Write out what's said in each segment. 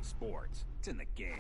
sports. It's in the game.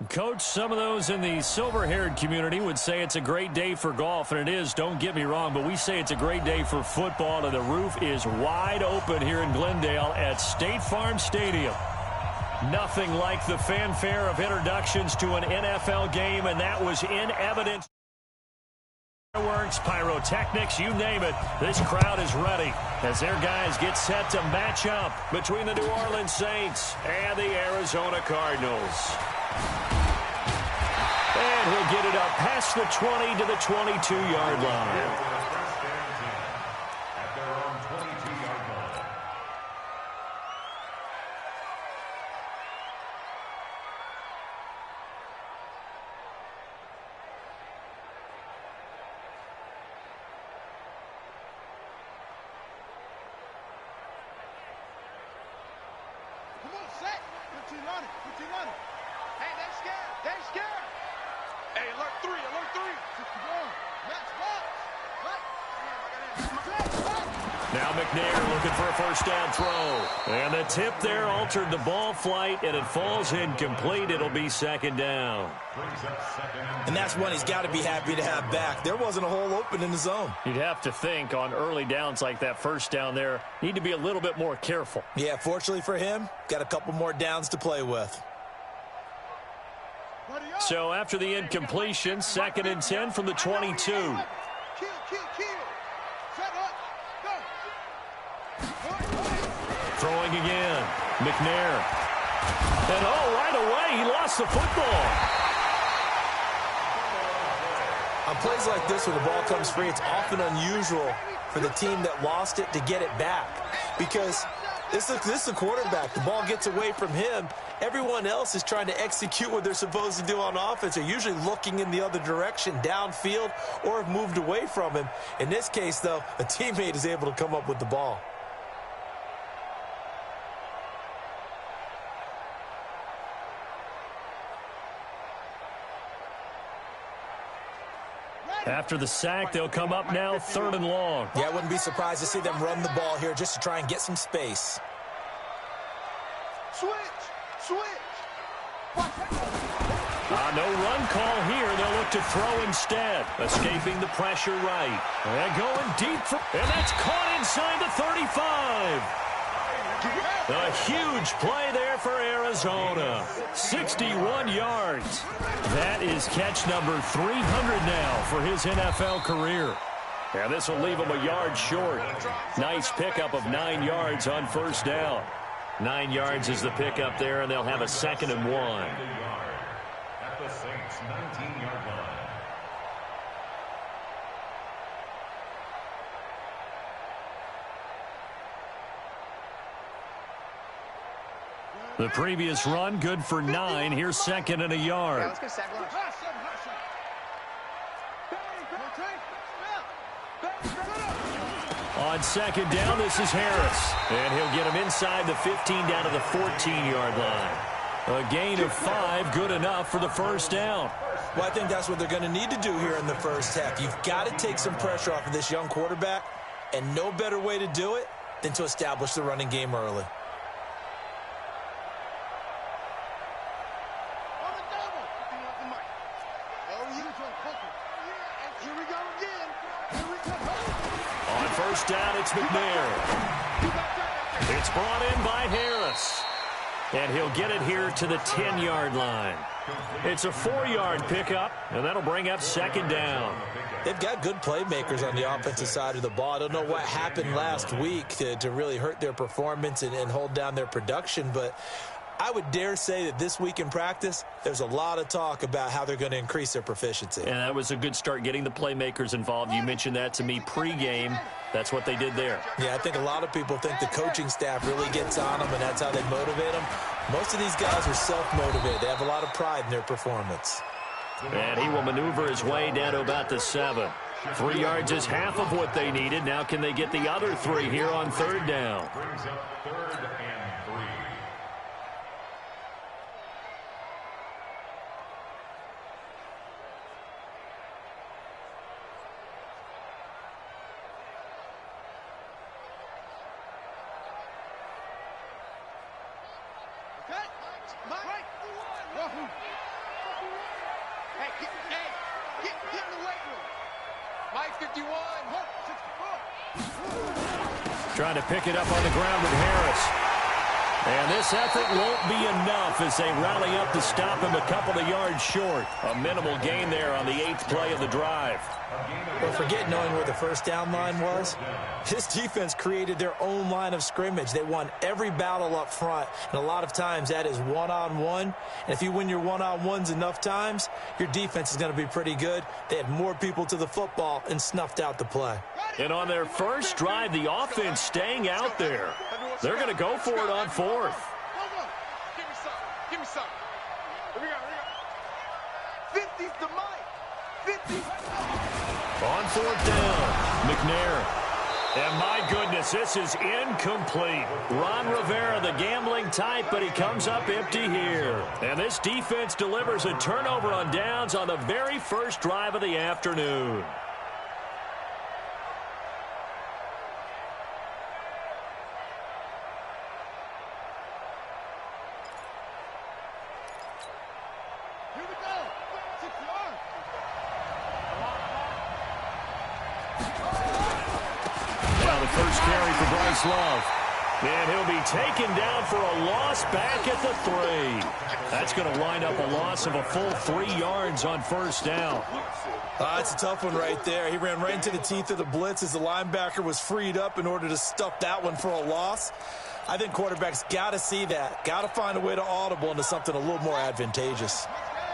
Coach, some of those in the silver-haired community would say it's a great day for golf, and it is, don't get me wrong, but we say it's a great day for football, and the roof is wide open here in Glendale at State Farm Stadium. Nothing like the fanfare of introductions to an NFL game, and that was in evidence. Fireworks, pyrotechnics, you name it, this crowd is ready as their guys get set to match up between the New Orleans Saints and the Arizona Cardinals. And he'll get it up past the 20 to the 22-yard line. Now McNair looking for a first down throw. And the tip there altered the ball flight, and it falls incomplete. It'll be second down. And that's one he's got to be happy to have back. There wasn't a hole open in the zone. You'd have to think on early downs like that first down there, need to be a little bit more careful. Yeah, fortunately for him, got a couple more downs to play with. So after the incompletion, 2nd and 10 from the 22. Throwing again. McNair. And right away, he lost the football. On plays like this where the ball comes free, it's often unusual for the team that lost it to get it back. Because this is a quarterback. The ball gets away from him. Everyone else is trying to execute what they're supposed to do on offense. They're usually looking in the other direction, downfield, or have moved away from him. In this case, though, a teammate is able to come up with the ball. After the sack, they'll come up now 3rd and long. Yeah, I wouldn't be surprised to see them run the ball here just to try and get some space. Switch. No run call here. They'll look to throw instead. Escaping the pressure right. And going deep. And that's caught inside the 35. A huge play there for Arizona. 61 yards. That is catch number 300 now for his NFL career. And this will leave him a yard short. Nice pickup of 9 yards on first down. 9 yards is the pickup there, and they'll have a 2nd and 1. At the Saints' 19-yard line. The previous run, good for 9. Here's 2nd and a yard. Let's get sack lunch. On 2nd down, this is Harris. And he'll get him inside the 15 down to the 14-yard line. A gain of 5, good enough for the first down. Well, I think that's what they're going to need to do here in the first half. You've got to take some pressure off of this young quarterback, and no better way to do it than to establish the running game early. On first down, it's McNair. It's brought in by Harris. And he'll get it here to the 10-yard line. It's a 4-yard pickup, and that'll bring up 2nd down. They've got good playmakers on the offensive side of the ball. I don't know what happened last week to really hurt their performance and hold down their production, but I would dare say that this week in practice, there's a lot of talk about how they're going to increase their proficiency. And that was a good start, getting the playmakers involved. You mentioned that to me pregame. That's what they did there. Yeah, I think a lot of people think the coaching staff really gets on them, and that's how they motivate them. Most of these guys are self-motivated. They have a lot of pride in their performance. And he will maneuver his way down to about the 7. 3 yards is half of what they needed. Now can they get the other 3 here on 3rd down? Brings up 3rd and 3. Trying to pick it up on the ground with Harris. And this effort won't be enough as they rally up to stop him a couple of yards short. A minimal gain there on the 8th play of the drive. Well, forget knowing where the first down line was. This defense created their own line of scrimmage. They won every battle up front, and a lot of times that is one-on-one. And if you win your one-on-ones enough times, your defense is going to be pretty good. They had more people to the football and snuffed out the play. And on their first drive, the offense staying out there. They're going to go for it on 4th. Give me some. Here we go. 50's the mic. 50. On 4th down, McNair. And my goodness, this is incomplete. Ron Rivera, the gambling type, but he comes up empty here. And this defense delivers a turnover on downs on the very first drive of the afternoon. Love. And he'll be taken down for a loss back at the 3. That's going to wind up a loss of a full 3 yards on first down. That's a tough one right there. He ran right into the teeth of the blitz as the linebacker was freed up in order to stuff that one for a loss. I think quarterbacks got to see that. Got to find a way to audible into something a little more advantageous.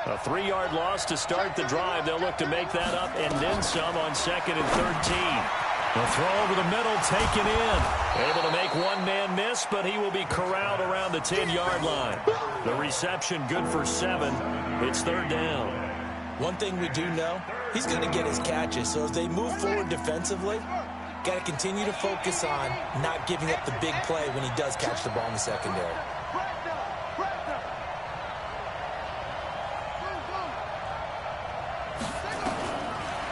A 3-yard loss to start the drive. They'll look to make that up and then some on 2nd and 13. The throw over the middle, taken in. Able to make one man miss, but he will be corralled around the 10-yard line. The reception good for 7. It's 3rd down. One thing we do know, he's going to get his catches. So as they move forward defensively, got to continue to focus on not giving up the big play when he does catch the ball in the secondary.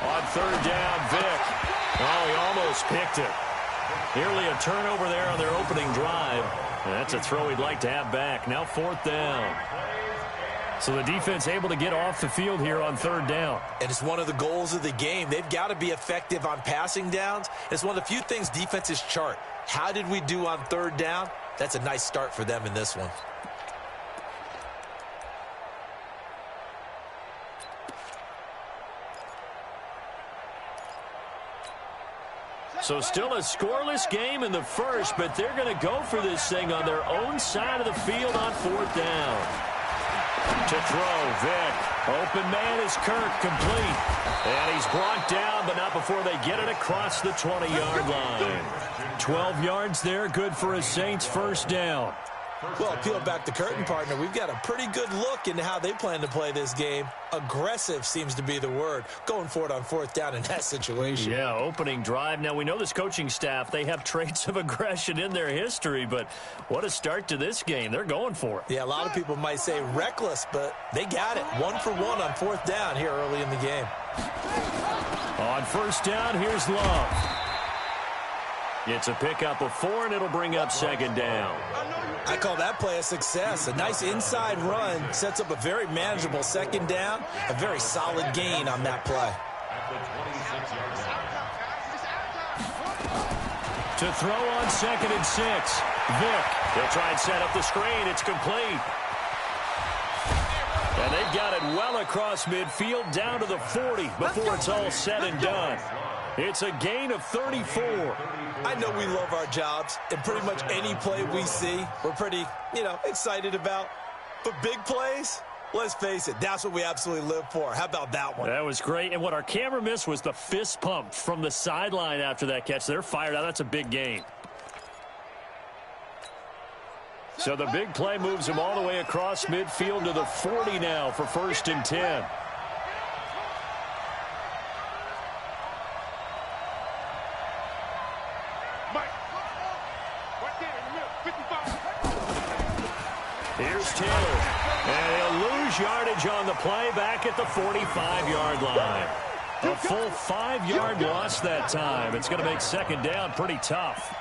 On 3rd down, Vick. Oh, he almost picked it. Nearly a turnover there on their opening drive. And that's a throw he'd like to have back. Now 4th down. So the defense able to get off the field here on 3rd down. And it's one of the goals of the game. They've got to be effective on passing downs. It's one of the few things defenses chart. How did we do on 3rd down? That's a nice start for them in this one. So still a scoreless game in the first, but they're going to go for this thing on their own side of the field on 4th down. To throw, Vick. Open man is Kirk, complete. And he's brought down, but not before they get it across the 20-yard line. 12 yards there, good for a Saints 1st down. Well, peel back the curtain, partner. We've got a pretty good look into how they plan to play this game. Aggressive seems to be the word. Going for it on 4th down in that situation. Yeah, opening drive. Now, we know this coaching staff, they have traits of aggression in their history, but what a start to this game. They're going for it. Yeah, a lot of people might say reckless, but they got it. 1 for 1 on 4th down here early in the game. On 1st down, here's Love. It's a pickup of 4, and it'll bring up 2nd down. I call that play a success. A nice inside run sets up a very manageable 2nd down. A very solid gain on that play. To throw on 2nd and 6. Vick. He'll try and set up the screen. It's complete. And they've got it well across midfield down to the 40 before it's all said and done. It's a gain of 34. I know we love our jobs, and pretty much any play we see, we're pretty, excited about. But big plays, let's face it, that's what we absolutely live for. How about that one? That was great. And what our camera missed was the fist pump from the sideline after that catch. They're fired out. That's a big gain. So the big play moves him all the way across midfield to the 40 now for 1st and 10. Here's Taylor. And he'll lose yardage on the play back at the 45-yard line. A full 5-yard loss that time. It's going to make 2nd down pretty tough.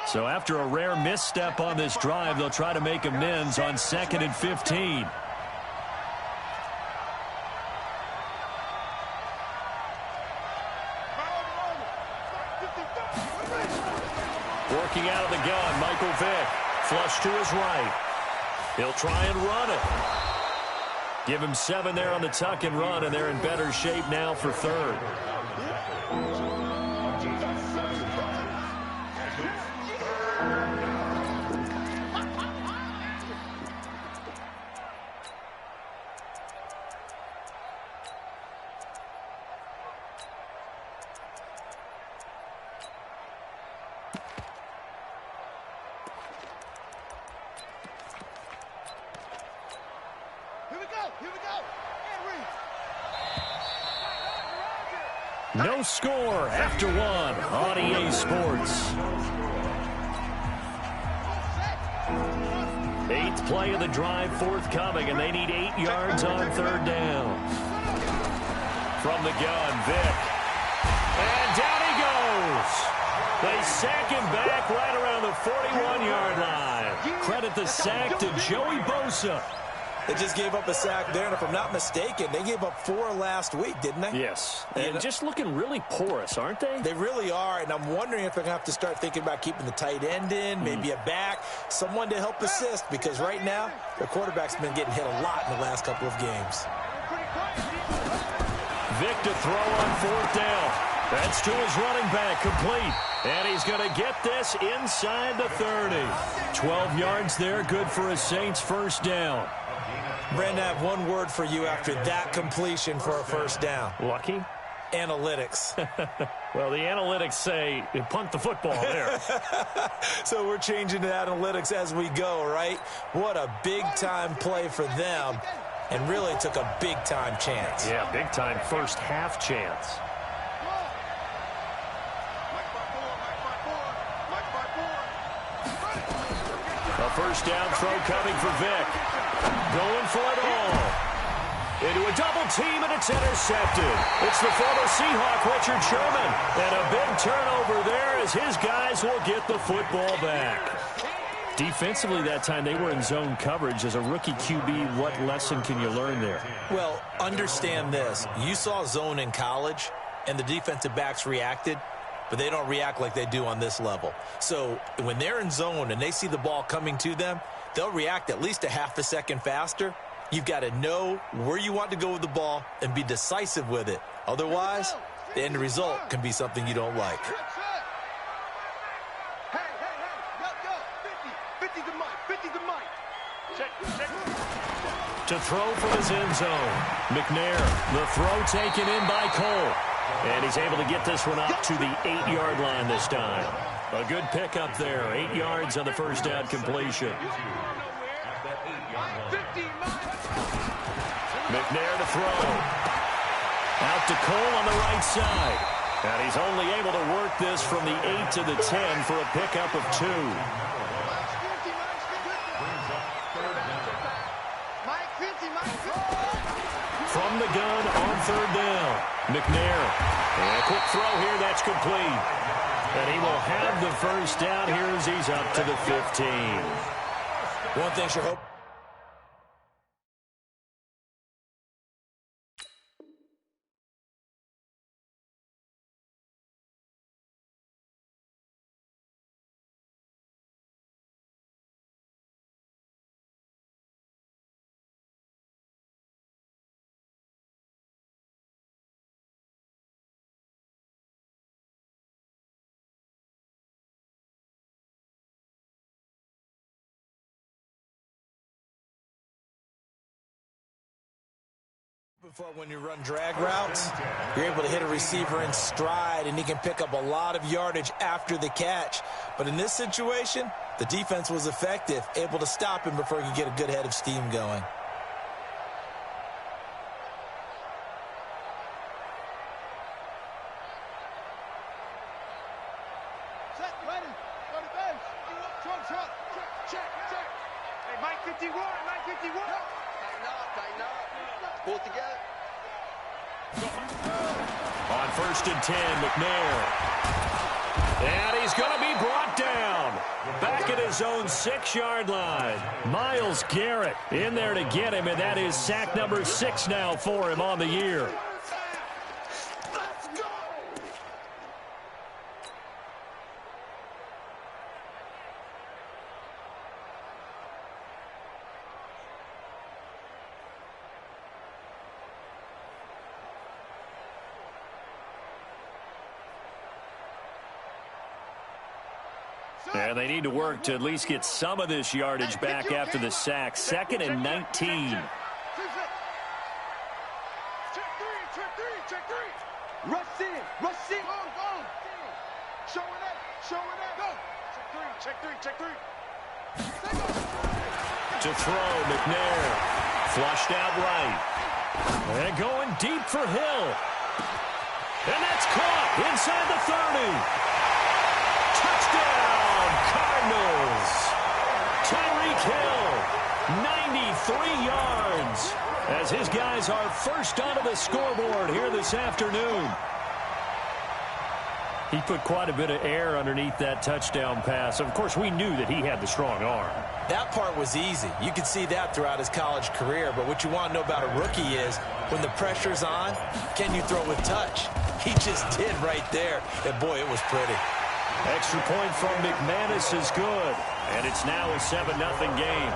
So after a rare misstep on this drive, they'll try to make amends on 2nd and 15. Working out of the gun, Michael Vick. Flush to his right. He'll try and run it. Give him 7 there on the tuck and run, and they're in better shape now for 3rd. No score after 1 on EA Sports. 8th play of the drive forthcoming, and they need 8 yards on 3rd down. From the gun, Vick. And down he goes. They sack him back right around the 41-yard line. Credit the sack to Joey Bosa. They just gave up a sack there, and if I'm not mistaken, they gave up 4 last week, didn't they? Yes. And just looking really porous, aren't they? They really are, and I'm wondering if they're going to have to start thinking about keeping the tight end in, maybe a back, someone to help assist, because right now, their quarterback's been getting hit a lot in the last couple of games. Vick to throw on 4th down. He'll try and run it. Give him 7 there on the tuck and run, and they're in better shape now for 3rd. Vick to throw on 4th down. That's to his running back, complete. And he's going to get this inside the 30. 12 yards there, good for a Saints first down. Brandon, I have one word for you after that completion for a first down. Lucky? Analytics. Well, the analytics say punt the football there. So we're changing to analytics as we go, right? What a big-time play for them, and really took a big-time chance. Yeah, big-time first half chance. A first down throw coming for Vic. Going for it all. Into a double team, and it's intercepted. It's the former Seahawk, Richard Sherman. And a big turnover there as his guys will get the football back. Defensively that time, they were in zone coverage. As a rookie QB, what lesson can you learn there? Well, understand this. You saw zone in college, and the defensive backs reacted, but they don't react like they do on this level. So when they're in zone and they see the ball coming to them, they'll react at least a half a second faster. You've got to know where you want to go with the ball and be decisive with it. Otherwise, the end result can be something you don't like. To throw from his end zone. McNair, the throw taken in by Cole. And he's able to get this one up to the 8-yard line this time. A good pickup there. 8 yards on the first down completion. McNair to throw. Out to Cole on the right side. And he's only able to work this from the 8 to the 10 for a pickup of 2. From the gun on third down. McNair. And a quick throw here, that's complete. And he will have the first down here as he's up to the 15. One thing sure hope. Before, when you run drag routes, you're able to hit a receiver in stride, and he can pick up a lot of yardage after the catch. But in this situation, the defense was effective, able to stop him before he could get a good head of steam going. Set, ready, go to bench. Truck. Check. Hey, Mike 51, Mike 51. Tighten up. Pull it together. On first and 10, McNair. And he's going to be brought down. Back at his own 6-yard line. Myles Garrett in there to get him, and that is sack number 6 now for him on the year. And they need to work to at least get some of this yardage back after the sack. 2nd and 19. Check three. Rush in. Go. Showing up. Go. Check three. To throw, McNair. Flushed out right. And going deep for Hill. And that's caught inside the 30. Touchdown, Cardinals. Tyreek Hill, 93 yards, as his guys are first onto the scoreboard here this afternoon. He put quite a bit of air underneath that touchdown pass. Of course, we knew that he had the strong arm. That part was easy. You could see that throughout his college career. But what you want to know about a rookie is when the pressure's on, can you throw with touch? He just did right there. And, boy, it was pretty. Extra point from McManus is good. And it's now a 7-0 game.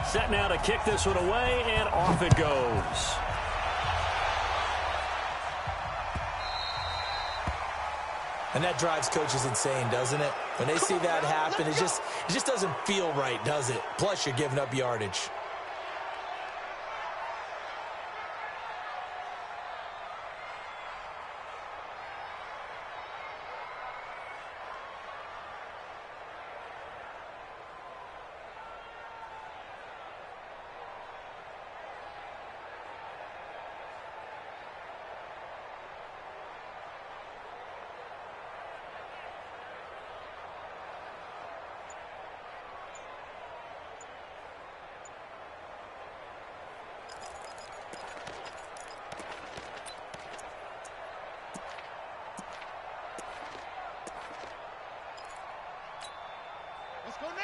Set now to kick this one away, and off it goes. And that drives coaches insane, doesn't it? When they see that happen, it just doesn't feel right, does it? Plus, you're giving up yardage.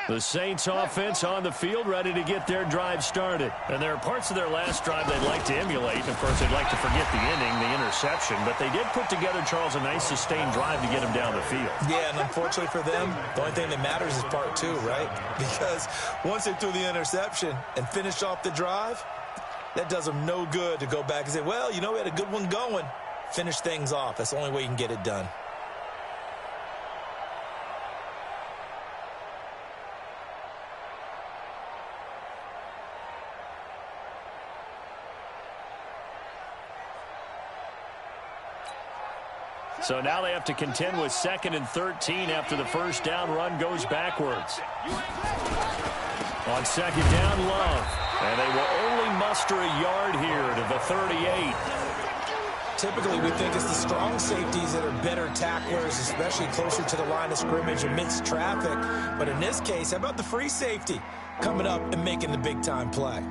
The Saints offense on the field, ready to get their drive started. And there are parts of their last drive they'd like to emulate. And, of course, they'd like to forget the inning, the interception. But they did put together, Charles, a nice sustained drive to get him down the field. Yeah, and unfortunately for them, the only thing that matters is part two, right? Because once they threw the interception and finished off the drive, that does them no good to go back and say, well, you know, we had a good one going. Finish things off. That's the only way you can get it done. So now they have to contend with 2nd and 13 after the first down run goes backwards. On 2nd down, Love. And they will only muster a yard here to the 38. Typically, we think it's the strong safeties that are better tacklers, especially closer to the line of scrimmage amidst traffic. But in this case, how about the free safety coming up and making the big-time play?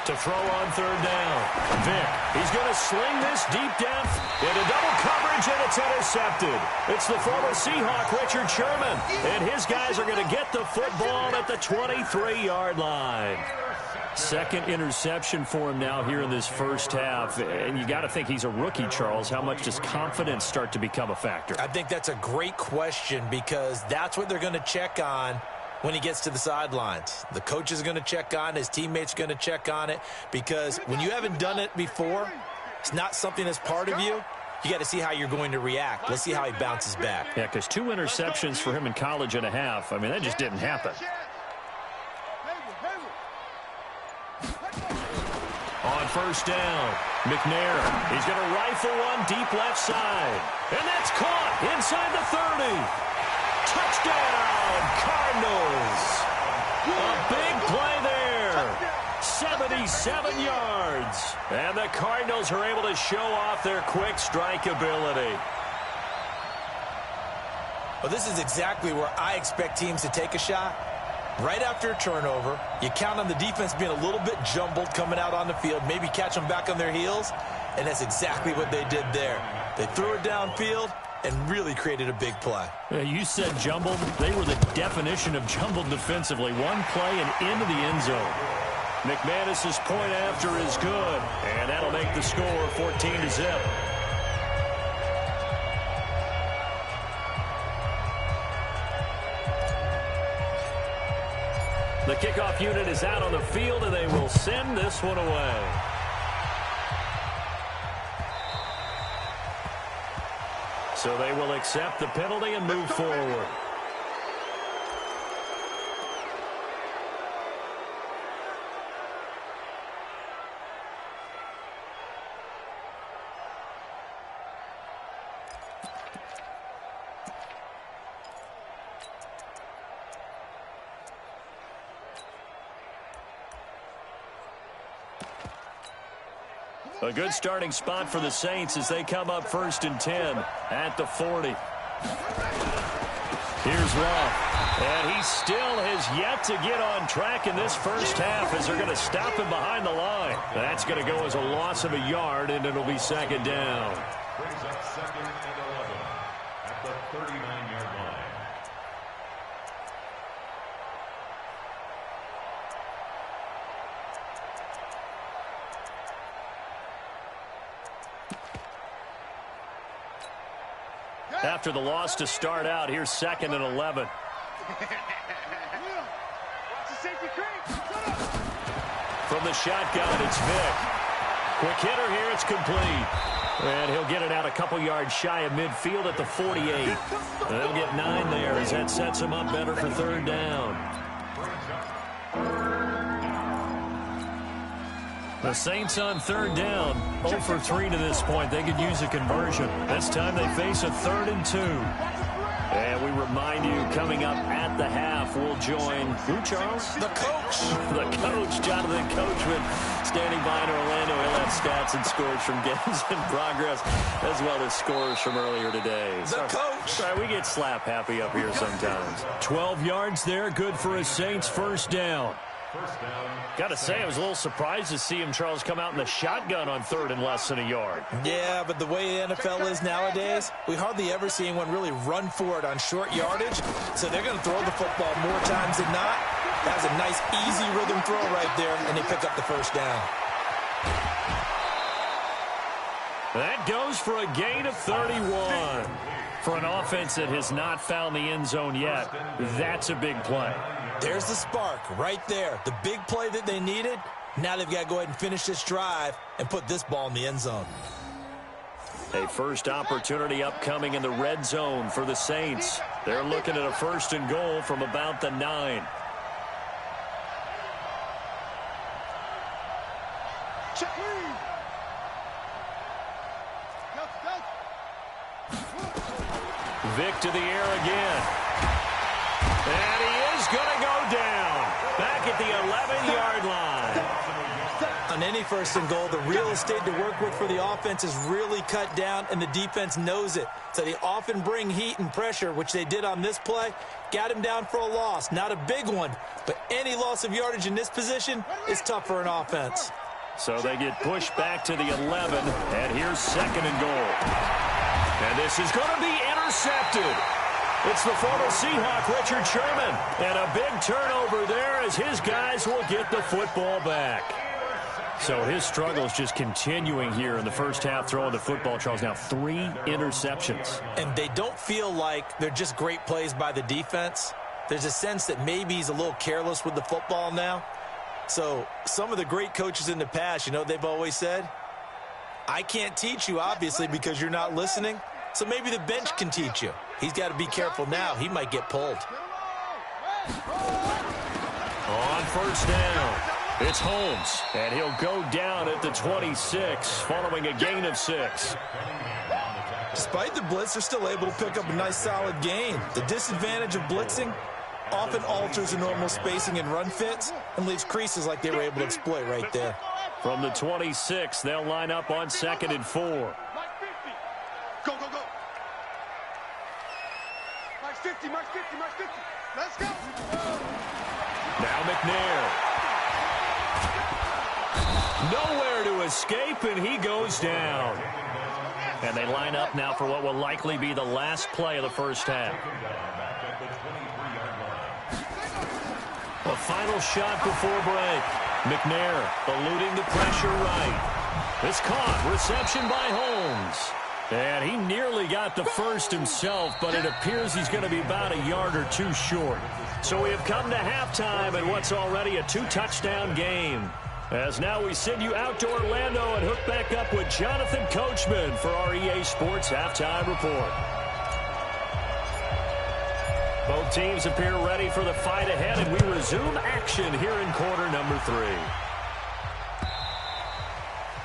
To throw on 3rd down. Vick, he's going to sling this deep down into double coverage, and it's intercepted. It's the former Seahawk, Richard Sherman, and his guys are going to get the football at the 23-yard line. 2nd interception for him now here in this first half, and you got to think he's a rookie, Charles. How much does confidence start to become a factor? I think that's a great question because that's what they're going to check on when he gets to the sidelines. The coach is going to check on it. His teammates are going to check on it because when you haven't done it before, it's not something that's part of you. You got to see how you're going to react. Let's see how he bounces back. Yeah, because 2 interceptions for him in college and a half. I mean, that just didn't happen. On 1st down, McNair. He's going to rifle one deep left side. And that's caught inside the 30. Touchdown, Cardinals. A big play there. 77 yards. And the Cardinals are able to show off their quick strike ability. Well, this is exactly where I expect teams to take a shot. Right after a turnover, you count on the defense being a little bit jumbled coming out on the field, maybe catch them back on their heels, and that's exactly what they did there. They threw it downfield and really created a big play. You said jumbled. They were the definition of jumbled defensively. One play and into the end zone. McManus's point after is good, and that'll make the score 14-0. The kickoff unit is out on the field, and they will send this one away. So they will accept the penalty and move forward. A good starting spot for the Saints as they come up 1st and 10 at the 40. Here's Love. And he still has yet to get on track in this first half as they're going to stop him behind the line. That's going to go as a loss of a yard, and it'll be 2nd down. Brings up 2nd and 11 at the 39-yard line. after the loss to start out. Here's 2nd and 11. From the shotgun, it's Vick. Quick hitter here, it's complete. And he'll get it out a couple yards shy of midfield at the 48. They'll get 9 there as that sets him up better for 3rd down. The Saints on 3rd down, 0 for 3 to this point. They could use a conversion. This time they face a 3rd and 2. And we remind you, coming up at the half, we'll join who, Charles? The coach. The coach, Jonathan Coachman, standing by in Orlando. He'll have stats and scores from games in progress, as well as scores from earlier today. The coach. Sorry, we get slap happy up here sometimes. 12 yards there, good for a Saints 1st down. Got to say, I was a little surprised to see him, Charles, come out in the shotgun on 3rd and less than a yard. Yeah, but the way the NFL is nowadays, we hardly ever see anyone really run for it on short yardage. So they're going to throw the football more times than not. That's a nice, easy rhythm throw right there, and they pick up the 1st down. That goes for a gain of 31. For an offense that has not found the end zone yet, that's a big play. There's the spark right there. The big play that they needed. Now they've got to go ahead and finish this drive and put this ball in the end zone. A first opportunity upcoming in the red zone for the Saints. They're looking at a 1st and goal from about the 9. Vick to the air again. And he is going to go down. Back at the 11-yard line. On any 1st and goal, the real estate to work with for the offense is really cut down, and the defense knows it. So they often bring heat and pressure, which they did on this play. Got him down for a loss. Not a big one, but any loss of yardage in this position is tough for an offense. So they get pushed back to the 11, and here's 2nd and goal. And this is going to be intercepted. It's the former Seahawk, Richard Sherman. And a big turnover there as his guys will get the football back. So his struggles just continuing here in the first half throwing the football, Charles. Now 3 interceptions. And they don't feel like they're just great plays by the defense. There's a sense that maybe he's a little careless with the football now. So some of the great coaches in the past, you know, they've always said, I can't teach you, obviously, because you're not listening. So maybe the bench can teach you. He's got to be careful now. He might get pulled. On 1st down, it's Holmes. And he'll go down at the 26 following a gain of 6. Despite the blitz, they're still able to pick up a nice, solid gain. The disadvantage of blitzing often alters the normal spacing and run fits and leaves creases like they were able to exploit right there. From the 26, they'll line up on 2nd and 4. Go, go, go. Mark 50, Mark 50, Mark 50. Let's go. Now McNair. Nowhere to escape, and he goes down. And they line up now for what will likely be the last play of the first half. A final shot before break. McNair eluding the pressure right. It's caught. Reception by Holmes. And he nearly got the first himself, but it appears he's going to be about a yard or 2 short. So we have come to halftime in what's already a 2-touchdown game. As now we send you out to Orlando and hook back up with Jonathan Coachman for our EA Sports Halftime Report. Both teams appear ready for the fight ahead, and we resume action here in quarter number 3.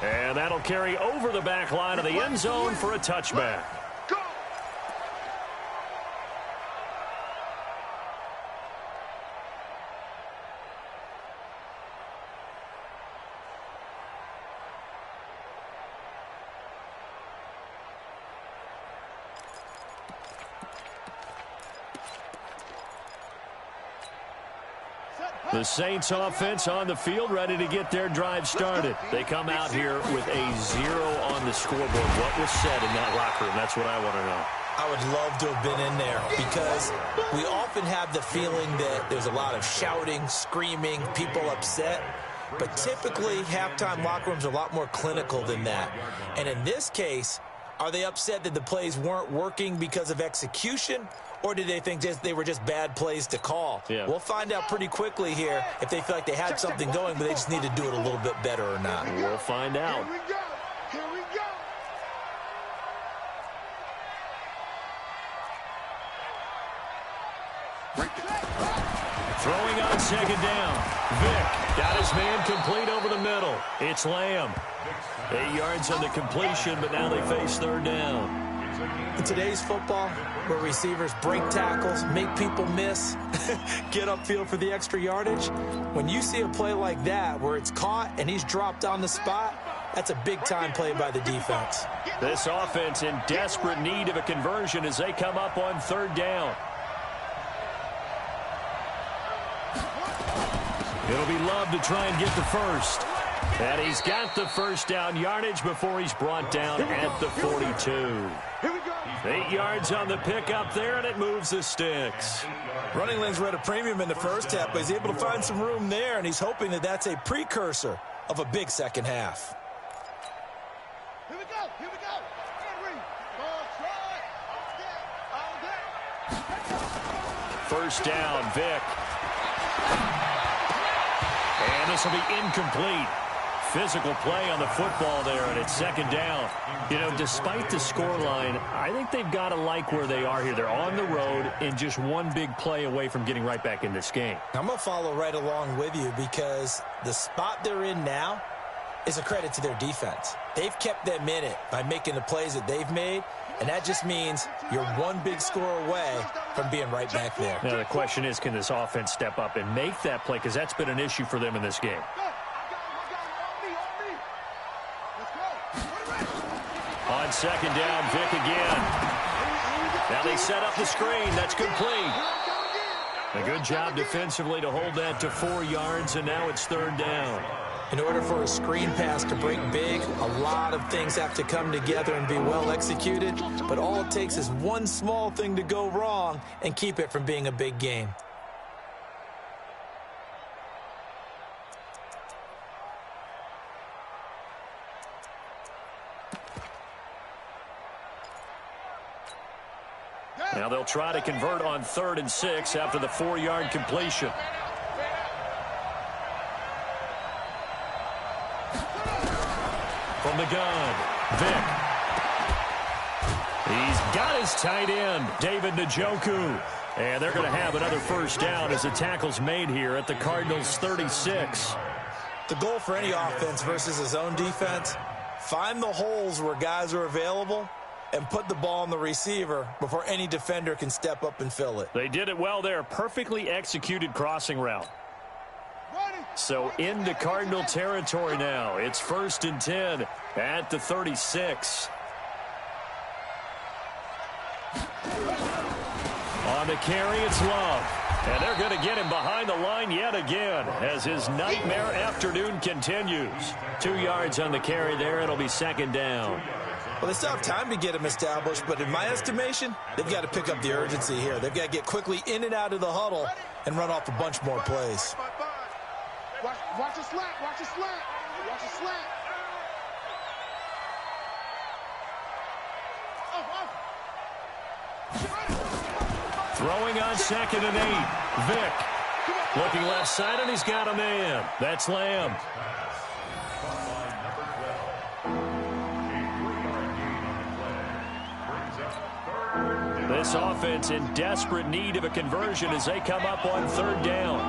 And that'll carry over the back line of the end zone for a touchback. The Saints offense on the field ready to get their drive started. They come out here with a 0 on the scoreboard. What was said in that locker room? That's what I want to know. I would love to have been in there because we often have the feeling that there's a lot of shouting, screaming, people upset. But typically, halftime locker rooms are a lot more clinical than that. And in this case, Are they upset that the plays weren't working because of execution, or do they think they were just bad plays to call? Yeah. We'll find out pretty quickly here if they feel like they had something going, but they just need to do it a little bit better or not. We'll find out. Here we go. Here we go. Throwing on second down. Vick got his man complete over the middle. It's Lamb. 8 yards on the completion, but now they face third down. In today's football, where receivers break tackles, make people miss, get upfield for the extra yardage, when you see a play like that where it's caught and he's dropped on the spot, that's a big-time play by the defense. This offense in desperate need of a conversion as they come up on third down. It'll be Love to try and get the first. And he's got the first down yardage before he's brought down at the 42. 8 yards on the pickup there, and it moves the sticks. Running lanes were at a premium in the first half, but he's able to find some room there, and he's hoping that that's a precursor of a big second half. Here we go. Here we go. Henry. Ball try. First down, Vick. And this will be incomplete. Physical play on the football there, and it's second down. You know, despite the scoreline, I think they've got to like where they are here. They're on the road and just one big play away from getting right back in this game. I'm going to follow right along with you because the spot they're in now is a credit to their defense. They've kept them in it by making the plays that they've made, and that just means you're one big score away from being right back there. Now, the question is, can this offense step up and make that play? Because that's been an issue for them in this game. On second down, Vick again. Now they set up the screen. That's complete. A good job defensively to hold that to 4 yards, and now it's third down. In order for a screen pass to break big, a lot of things have to come together and be well executed, but all it takes is one small thing to go wrong and keep it from being a big game. Now they'll try to convert on 3rd and 6 after the 4-yard completion. From the gun, Vick. He's got his tight end, David Njoku. And they're going to have another first down as the tackle's made here at the Cardinals' 36. The goal for any offense versus his own defense, find the holes where guys are available and put the ball on the receiver before any defender can step up and fill it. They did it well there. Perfectly executed crossing route. So into Cardinal territory now. It's 1st and 10 at the 36. On the carry, it's Love. And they're going to get him behind the line yet again as his nightmare afternoon continues. 2 yards on the carry there. It'll be second down. Well, they still have time to get him established, but in my estimation, they've got to pick up the urgency here. They've got to get quickly in and out of the huddle and run off a bunch more plays. Watch the slant. Watch the slant. Watch the slant. Throwing on 2nd and 8. Vick looking left side, and he's got a man. That's Lamb. This offense in desperate need of a conversion as they come up on 3rd down.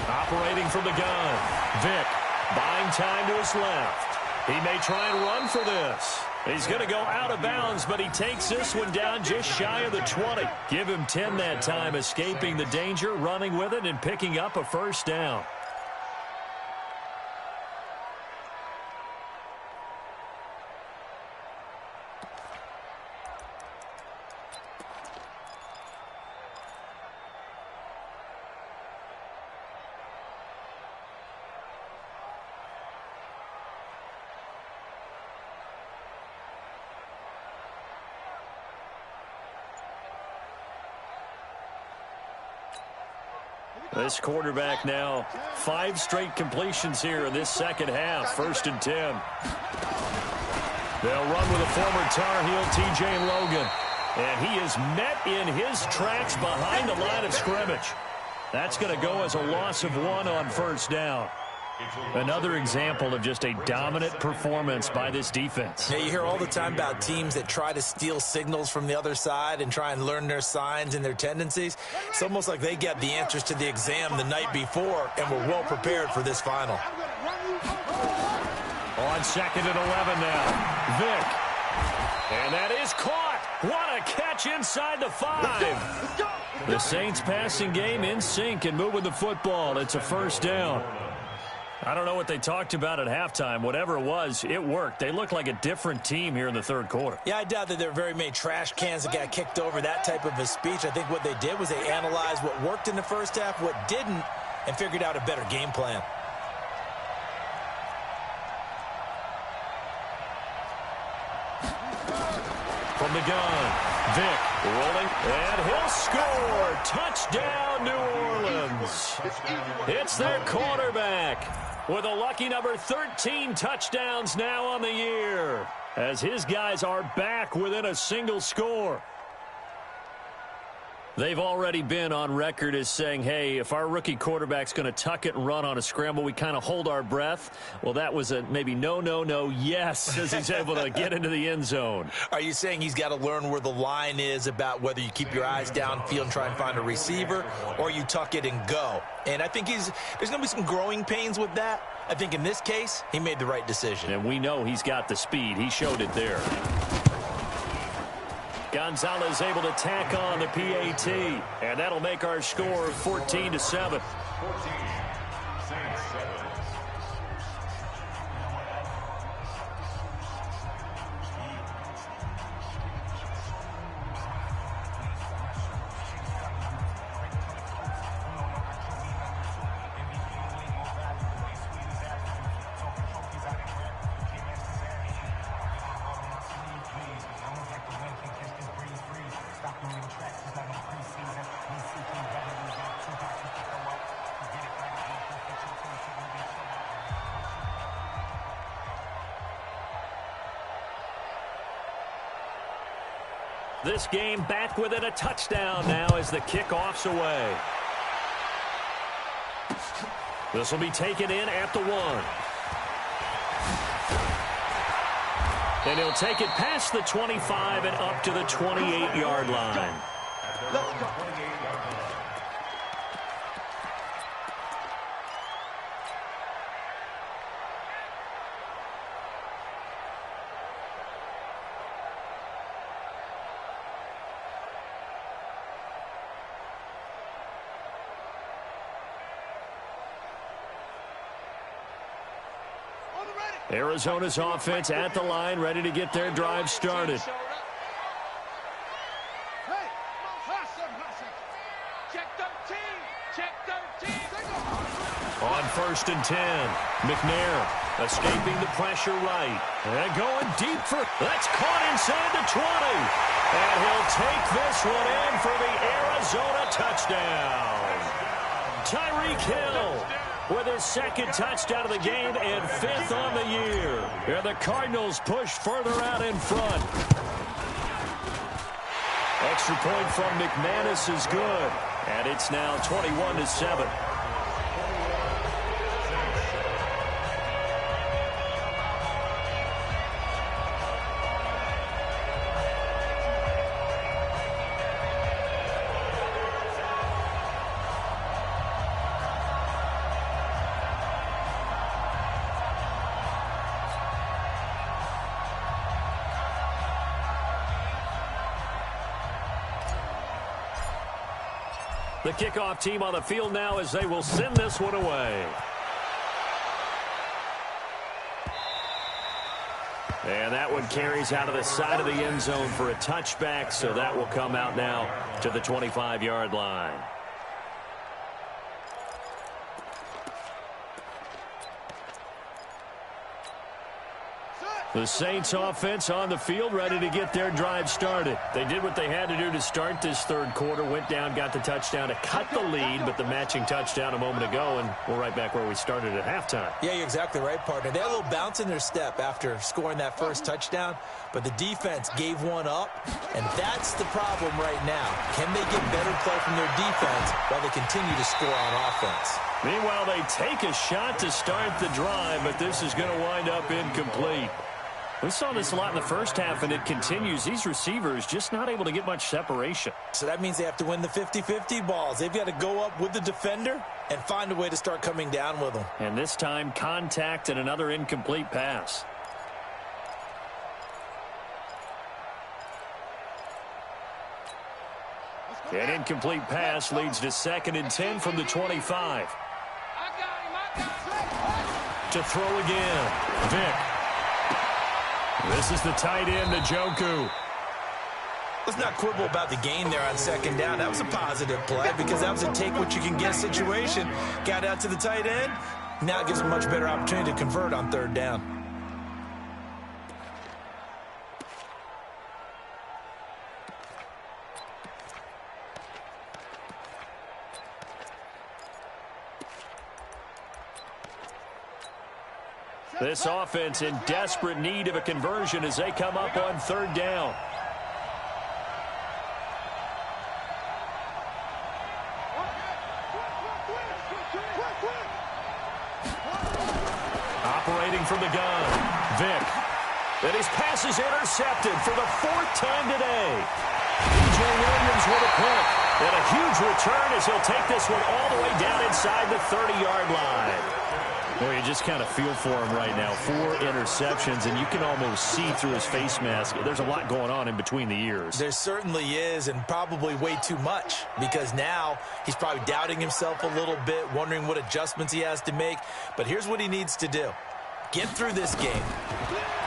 Operating from the gun. Vick buying time to his left. He may try and run for this. He's going to go out of bounds, but he takes this one down just shy of the 20. Give him 10 that time, escaping the danger, running with it, and picking up a first down. This quarterback now 5 straight completions here in this second half. 1st and 10. They'll run with a former Tar Heel, T.J. Logan. And he is met in his tracks behind the line of scrimmage. That's going to go as a loss of 1 on 1st down. Another example of just a dominant performance by this defense. Yeah, you hear all the time about teams that try to steal signals from the other side and try and learn their signs and their tendencies. It's almost like they got the answers to the exam the night before and were well prepared for this final. On 2nd and 11 now. Vick. And that is caught. What a catch inside the 5. The Saints passing game in sync and moving the football. It's a 1st down. I don't know what they talked about at halftime. Whatever it was, it worked. They look like a different team here in the 3rd quarter. Yeah, I doubt that there were very many trash cans that got kicked over, that type of a speech. I think what they did was they analyzed what worked in the 1st half, what didn't, and figured out a better game plan. From the gun, Vick rolling, and he'll score. Touchdown, New Orleans. It's their quarterback with a lucky number 13 touchdowns now on the year, as his guys are back within a single score. They've already been on record as saying, hey, if our rookie quarterback's going to tuck it and run on a scramble, we kind of hold our breath. Well, that was a maybe no, yes, as he's able to get into the end zone. Are you saying he's got to learn where the line is about whether you keep your eyes downfield and try and find a receiver, or you tuck it and go? And I think there's going to be some growing pains with that. I think in this case, he made the right decision. And we know he's got the speed. He showed it there. Gonzalez able to tack on the PAT, and that'll make our score 14-7. 14, Saints 7. This game back within a touchdown now as the kickoff's away. This will be taken in at the 1. And he'll take it past the 25 and up to the 28-yard line. Let's go. Arizona's offense at the line, ready to get their drive started. On 1st and 10, McNair escaping the pressure right. And going deep for, that's caught inside the 20. And he'll take this one in for the Arizona touchdown. Tyreek Hill with his 2nd touchdown of the game and 5th on the year. And the Cardinals push further out in front. Extra point from McManus is good. And it's now 21-7. The kickoff team on the field now as they will send this one away. And that one carries out of the side of the end zone for a touchback, so that will come out now to the 25-yard line. The Saints offense on the field, ready to get their drive started. They did what they had to do to start this third quarter, went down, got the touchdown to cut the lead, but the matching touchdown a moment ago, and we're right back where we started at halftime. Yeah, you're exactly right, partner. They had a little bounce in their step after scoring that first touchdown, but the defense gave one up, and that's the problem right now. Can they get better play from their defense while they continue to score on offense? Meanwhile, they take a shot to start the drive, but this is going to wind up incomplete. We saw this a lot in the first half, and it continues. These receivers just not able to get much separation. So that means they have to win the 50-50 balls. They've got to go up with the defender and find a way to start coming down with them. And this time, contact and another incomplete pass. An incomplete pass leads to 2nd and 10 from the 25. To throw again. Vick. This is the tight end, Njoku. Let's not quibble about the gain there on 2nd down. That was a positive play because that was a take-what-you-can-get situation. Got out to the tight end. Now it gives them a much better opportunity to convert on 3rd down. This offense in desperate need of a conversion as they come up on 3rd down. Operating from the gun, Vick. And his pass is intercepted for the 4th time today. DJ Williams with a pick. And a huge return as he'll take this one all the way down inside the 30-yard line. Well, you just kind of feel for him right now. 4 interceptions, and you can almost see through his face mask. There's a lot going on in between the ears. There certainly is, and probably way too much, because now he's probably doubting himself a little bit, wondering what adjustments he has to make. But here's what he needs to do. Get through this game.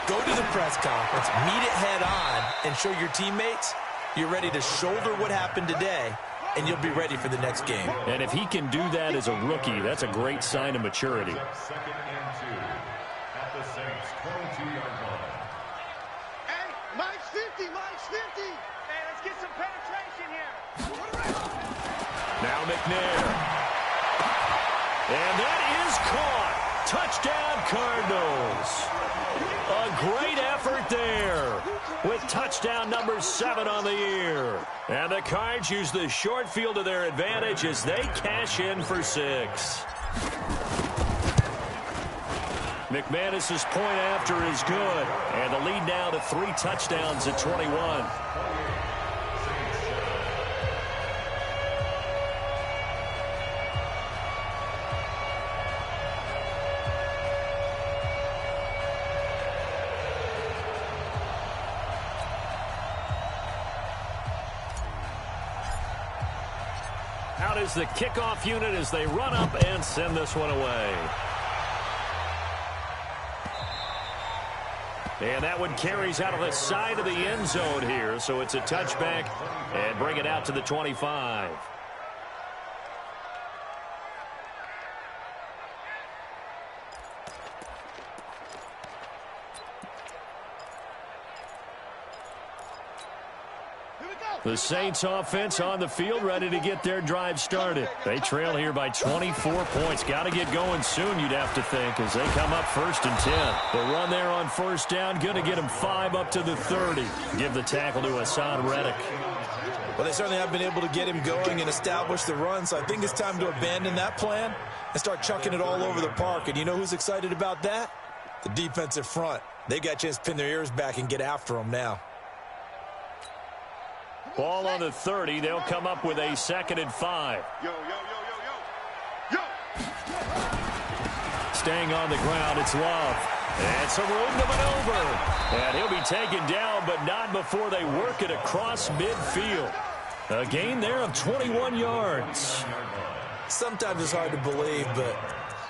Go to the press conference, meet it head on, and show your teammates you're ready to shoulder what happened today, and you'll be ready for the next game. And if he can do that as a rookie, that's a great sign of maturity. 2nd and 2 at the Saints' 22-yard line. Hey, Mike's 50, Mike's 50. Hey, let's get some penetration here. Now McNair. And that is caught. Touchdown, Cardinals. A great effort there with touchdown number 7 on the year. And the Cards use the short field to their advantage as they cash in for 6. McManus's point after is good. And the lead now to 3 touchdowns at 21. Out is the kickoff unit as they run up and send this one away. And that one carries out of the side of the end zone here, so it's a touchback and bring it out to the 25. The Saints offense on the field, ready to get their drive started. They trail here by 24 points. Got to get going soon, you'd have to think, as they come up 1st and 10. The run there on 1st down, going to get them 5 up to the 30. Give the tackle to Hassan Reddick. Well, they certainly have been able to get him going and establish the run, so I think it's time to abandon that plan and start chucking it all over the park. And you know who's excited about that? The defensive front. They got a chance to pin their ears back and get after them now. Ball on the 30. They'll come up with a 2nd and 5. Yo, yo, yo, yo, yo. Yo. Staying on the ground, it's Love. And some room to maneuver. And he'll be taken down, but not before they work it across midfield. A gain there of 21 yards. Sometimes it's hard to believe, but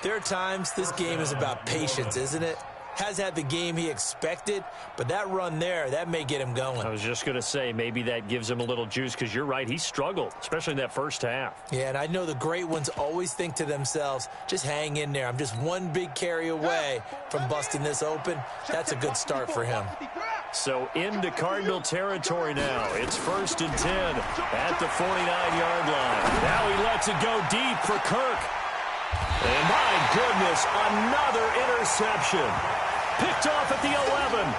there are times this game is about patience, isn't it? has had the game he expected, but that run there, that may get him going. I was just going to say, maybe that gives him a little juice, because you're right, he struggled, especially in that first half. Yeah, and I know the great ones always think to themselves, just hang in there. I'm just one big carry away from busting this open. That's a good start for him. So into Cardinal territory now. It's 1st and 10 at the 49-yard line. Now he lets it go deep for Kirk. And my goodness, another interception. Picked off at the 11.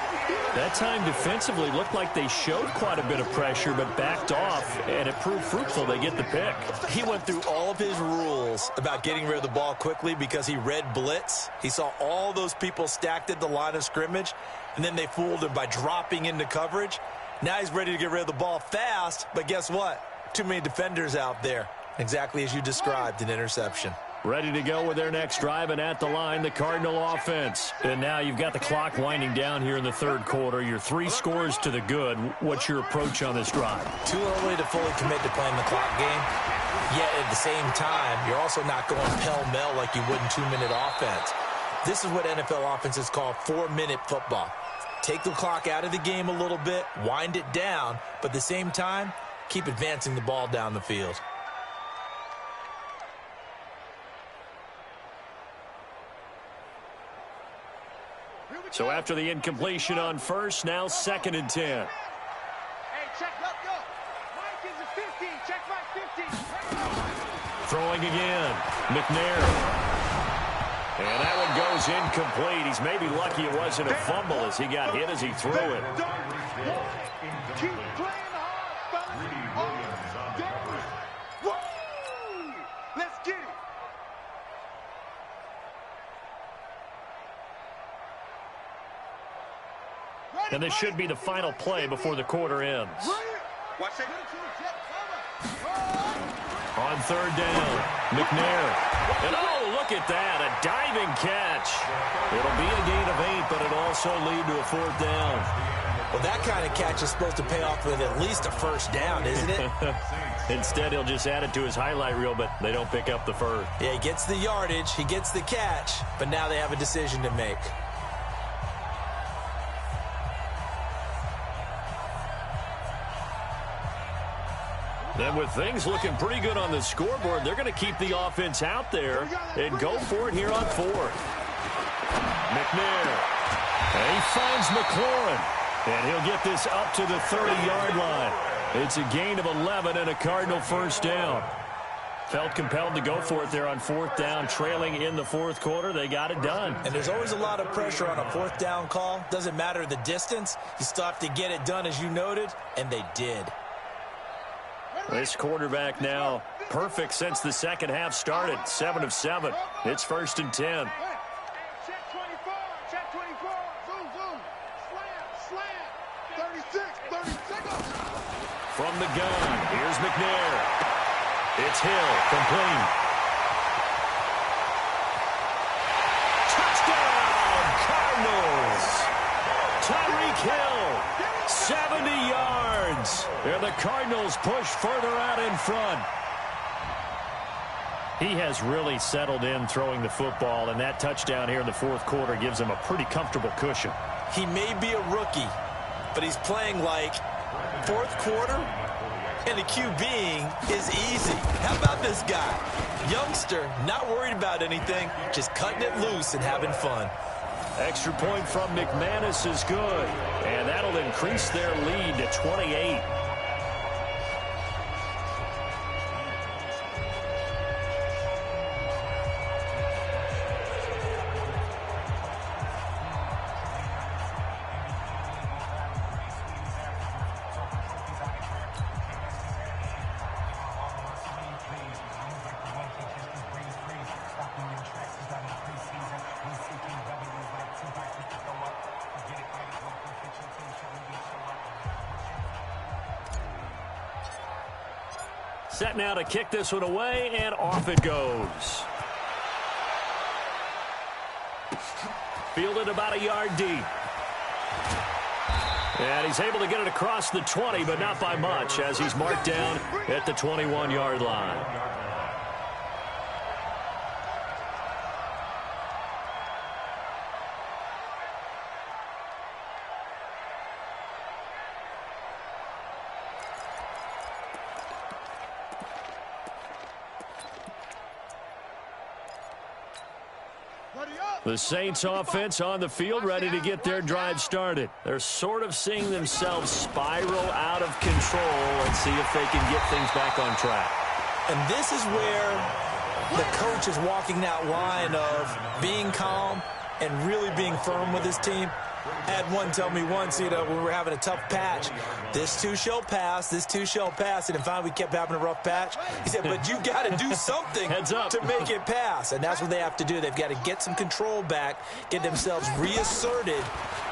That time defensively looked like they showed quite a bit of pressure, but backed off, and it proved fruitful. They get the pick. He went through all of his rules about getting rid of the ball quickly because he read blitz. He saw all those people stacked at the line of scrimmage, and then they fooled him by dropping into coverage. Now he's ready to get rid of the ball fast, but guess what? Too many defenders out there. Exactly as you described, an interception. Ready to go with their next drive, and at the line, the Cardinal offense. And now you've got the clock winding down here in the third quarter. Your 3 scores to the good. What's your approach on this drive? Too early to fully commit to playing the clock game. Yet at the same time, you're also not going pell-mell like you would in 2-minute offense. This is what NFL offenses call 4-minute football. Take the clock out of the game a little bit, wind it down, but at the same time, keep advancing the ball down the field. So after the incompletion on first, now 2nd and 10. Hey, check, go. Mike is a 50. Check Mike 50. Throwing again. McNair. And that one goes incomplete. He's maybe lucky it wasn't a fumble as he got hit as he threw it. Keep playing hard, fellas. Woo! Let's get it. And this should be the final play before the quarter ends. Watch it. On 3rd down, McNair. And oh, look at that, a diving catch. It'll be a gain of 8, but it'll also lead to a 4th down. Well, that kind of catch is supposed to pay off with at least a 1st down, isn't it? Instead, he'll just add it to his highlight reel, but they don't pick up the 1st. Yeah, he gets the yardage, he gets the catch, but now they have a decision to make. Then with things looking pretty good on the scoreboard, they're going to keep the offense out there and go for it here on 4th. McNair. And he finds McLaurin. And he'll get this up to the 30-yard line. It's a gain of 11 and a Cardinal 1st down. Felt compelled to go for it there on 4th down, trailing in the 4th quarter. They got it done. And there's always a lot of pressure on a 4th down call. Doesn't matter the distance. You still have to get it done, as you noted, and they did. This quarterback now perfect since the second half started. 7 of 7. It's 1st and 10. Check 24. Check 24. Zoom. Slam. 36. From the gun, here's McNair. It's Hill, complete. Touchdown, Cardinals. Tyreek Hill, 70 yards. And the Cardinals push further out in front. He has really settled in throwing the football, and that touchdown here in the 4th quarter gives him a pretty comfortable cushion. He may be a rookie, but he's playing like 4th quarter, and the QBing is easy. How about this guy? Youngster, not worried about anything, just cutting it loose and having fun. Extra point from McManus is good, and that'll increase their lead to 28. Set now to kick this one away, and off it goes. Fielded about a yard deep. And he's able to get it across the 20, but not by much, as he's marked down at the 21-yard line. The Saints offense on the field, ready to get their drive started. They're sort of seeing themselves spiral out of control. Let's see if they can get things back on track. And this is where the coach is walking that line of being calm and really being firm with his team. I had one tell me once, when we were having a tough patch, this too shall pass, this too shall pass. And finally we kept having a rough patch. He said, but you got to do something Heads up. to make it pass. And that's what they have to do. They've got to get some control back, get themselves reasserted,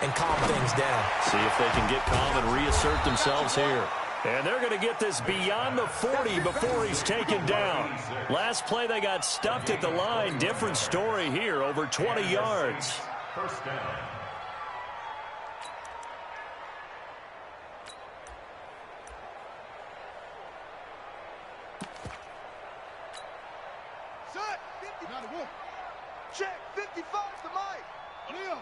and calm things down. See if they can get calm and reassert themselves here. And they're going to get this beyond the 40 before he's taken down. Last play, they got stuffed at the line. Different story here, over 20 yards. First down. Set. 50. Check. 55 to Mike. Leo.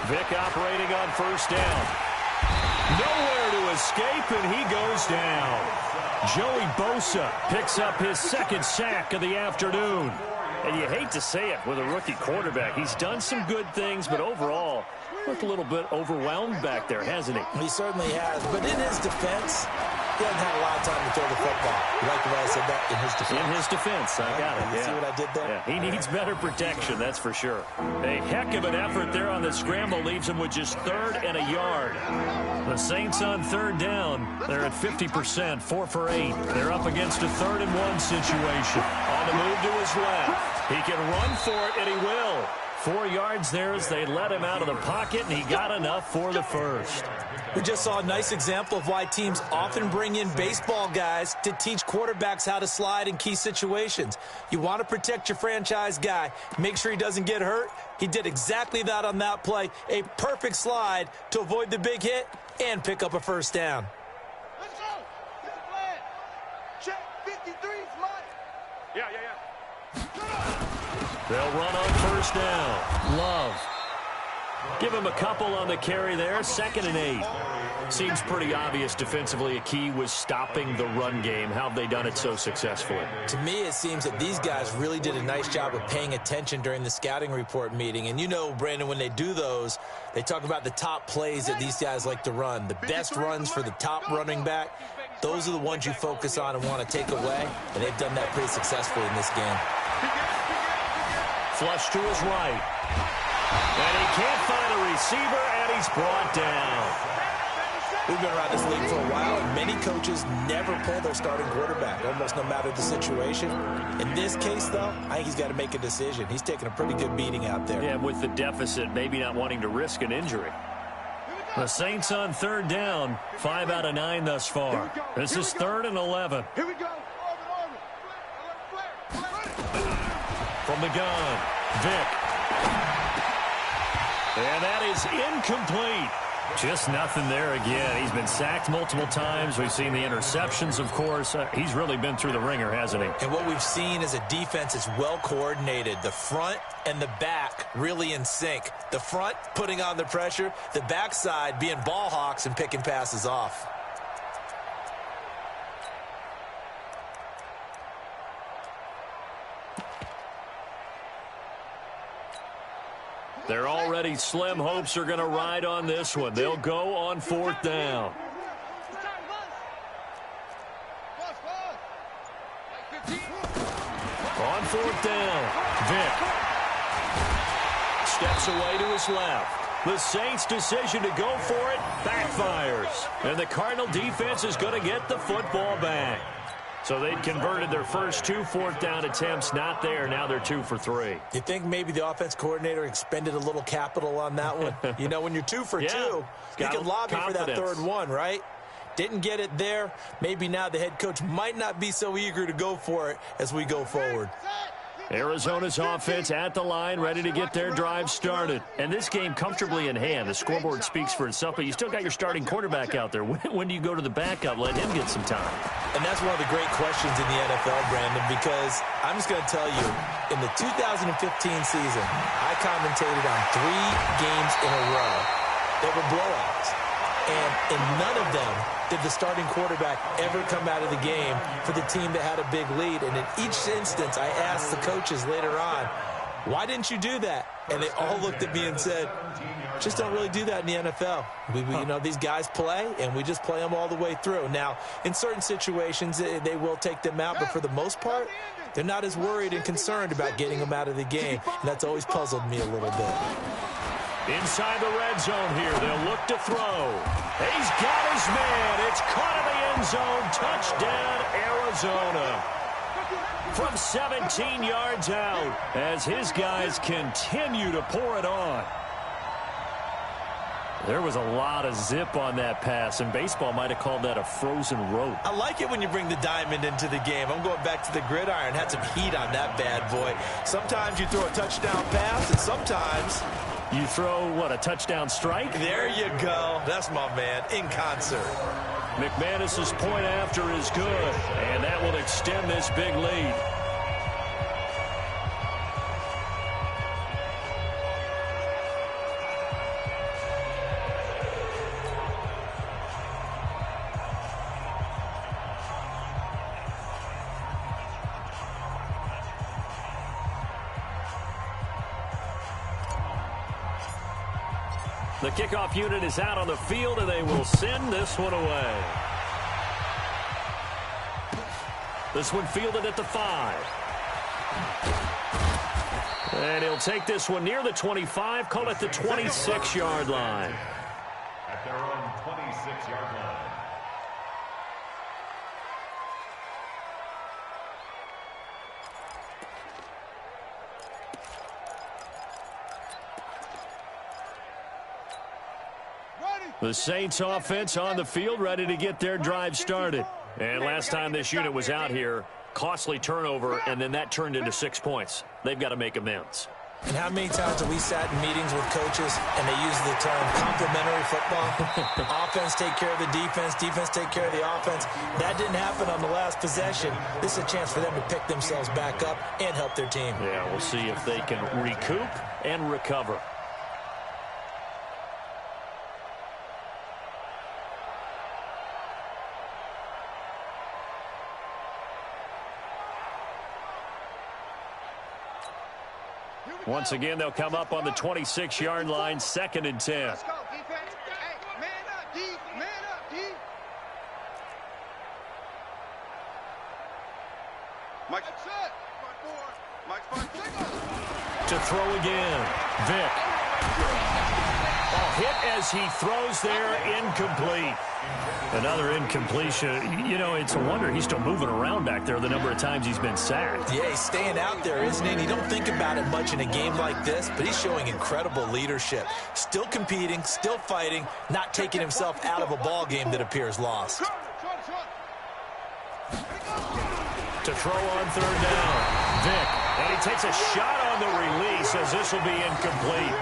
Vic operating on first down. Nowhere to escape, and he goes down. Joey Bosa picks up his second sack of the afternoon. And you hate to say it with a rookie quarterback. He's done some good things, but overall, looked a little bit overwhelmed back there, hasn't he? He certainly has. But in his defense, he hasn't had a lot of time to throw the football. You like the way I said that? In his defense. In his defense, I got it. You see what I did there? Yeah, he needs better protection, that's for sure. A heck of an effort there on the scramble leaves him with just 3rd and a yard. The Saints on 3rd down. They're at 50%, 4 for 8. They're up against a 3rd and 1 situation. On the move to his left. He can run for it, and he will. 4 yards there as they let him out of the pocket, and he got enough for the first. We just saw a nice example of why teams often bring in baseball guys to teach quarterbacks how to slide in key situations. You want to protect your franchise guy. Make sure he doesn't get hurt. He did exactly that on that play. A perfect slide to avoid the big hit and pick up a first down. Let's go. Get the plan. Check. 53's Mike. Yeah. They'll run on first down. Love. Give him a couple on the carry there. 2nd and 8. Seems pretty obvious defensively a key was stopping the run game. How have they done it so successfully? To me, it seems that these guys really did a nice job of paying attention during the scouting report meeting. And you know, Brandon, when they do those, they talk about the top plays that these guys like to run. The best runs for the top running back. Those are the ones you focus on and want to take away. And they've done that pretty successfully in this game. Flush to his right. And he can't find a receiver, and he's brought down. We've been around this league for a while, and many coaches never pull their starting quarterback, almost no matter the situation. In this case, though, I think he's got to make a decision. He's taking a pretty good beating out there. Yeah, with the deficit, maybe not wanting to risk an injury. The Saints on 3rd down, 5 out of 9 thus far. This is 3rd and 11. Here we go. From the gun, Vic. And that is incomplete. Just nothing there again. He's been sacked multiple times. We've seen the interceptions, of course. He's really been through the ringer, hasn't he? And what we've seen is a defense that's well coordinated. The front and the back really in sync. The front putting on the pressure. The backside being ball hawks and picking passes off. They're already slim hopes are going to ride on this one. They'll go on 4th down. On 4th down, Vic steps away to his left. The Saints' decision to go for it backfires. And the Cardinal defense is going to get the football back. So they'd converted their first 2 4th down attempts. Not there. Now they're 2 for 3. You think maybe the offense coordinator expended a little capital on that one? You know, when you're 2 for 2, you can lobby for that 3rd one, right? Didn't get it there. Maybe now the head coach might not be so eager to go for it as we go forward. Arizona's offense at the line, ready to get their drive started. And this game comfortably in hand. The scoreboard speaks for itself, but you still got your starting quarterback out there. When do you go to the backup? Let him get some time. And that's one of the great questions in the NFL, Brandon, because I'm just going to tell you, in the 2015 season, I commentated on 3 games in a row that were blowouts. And in none of them did the starting quarterback ever come out of the game for the team that had a big lead. And in each instance, I asked the coaches later on, why didn't you do that? And they all looked at me and said, just don't really do that in the NFL. You know, these guys play, and we just play them all the way through. Now, in certain situations, they will take them out, but for the most part, they're not as worried and concerned about getting them out of the game, and that's always puzzled me a little bit. Inside the red zone here, they'll look to throw. He's got his man. It's caught in the end zone. Touchdown, Arizona. From 17 yards out, as his guys continue to pour it on. There was a lot of zip on that pass, and baseball might have called that a frozen rope. I like it when you bring the diamond into the game. I'm going back to the gridiron. Had some heat on that bad boy. Sometimes you throw a touchdown pass, and sometimes you throw, what, a touchdown strike? There you go. That's my man, in concert. McManus's point after is good, and that will extend this big lead. The kickoff unit is out on the field, and they will send this one away. This one fielded at the 5. And he'll take this one near the 25, call it the 26-yard line. At their own 26-yard line. The Saints offense on the field, ready to get their drive started. And last time this unit was out here, costly turnover, and then that turned into 6 points. They've got to make amends. And how many times have we sat in meetings with coaches and they use the term complementary football? Offense take care of the defense, defense take care of the offense. That didn't happen on the last possession. This is a chance for them to pick themselves back up and help their team. Yeah, we'll see if they can recoup and recover. Once again, they'll come up on the 26-yard line, 2nd and 10. Let's go, defense. Hey, man up, D. Man up, D. Mike. That's it. Mike, to throw again. Vick. A hit as he throws there, incomplete. Another incompletion. You know, it's a wonder he's still moving around back there the number of times he's been sacked. Yeah, he's staying out there, isn't he? And you don't think about it much in a game like this, but he's showing incredible leadership. Still competing, still fighting, not taking himself out of a ball game that appears lost. To throw on 3rd down. Vick. And he takes a shot on the release as this will be incomplete.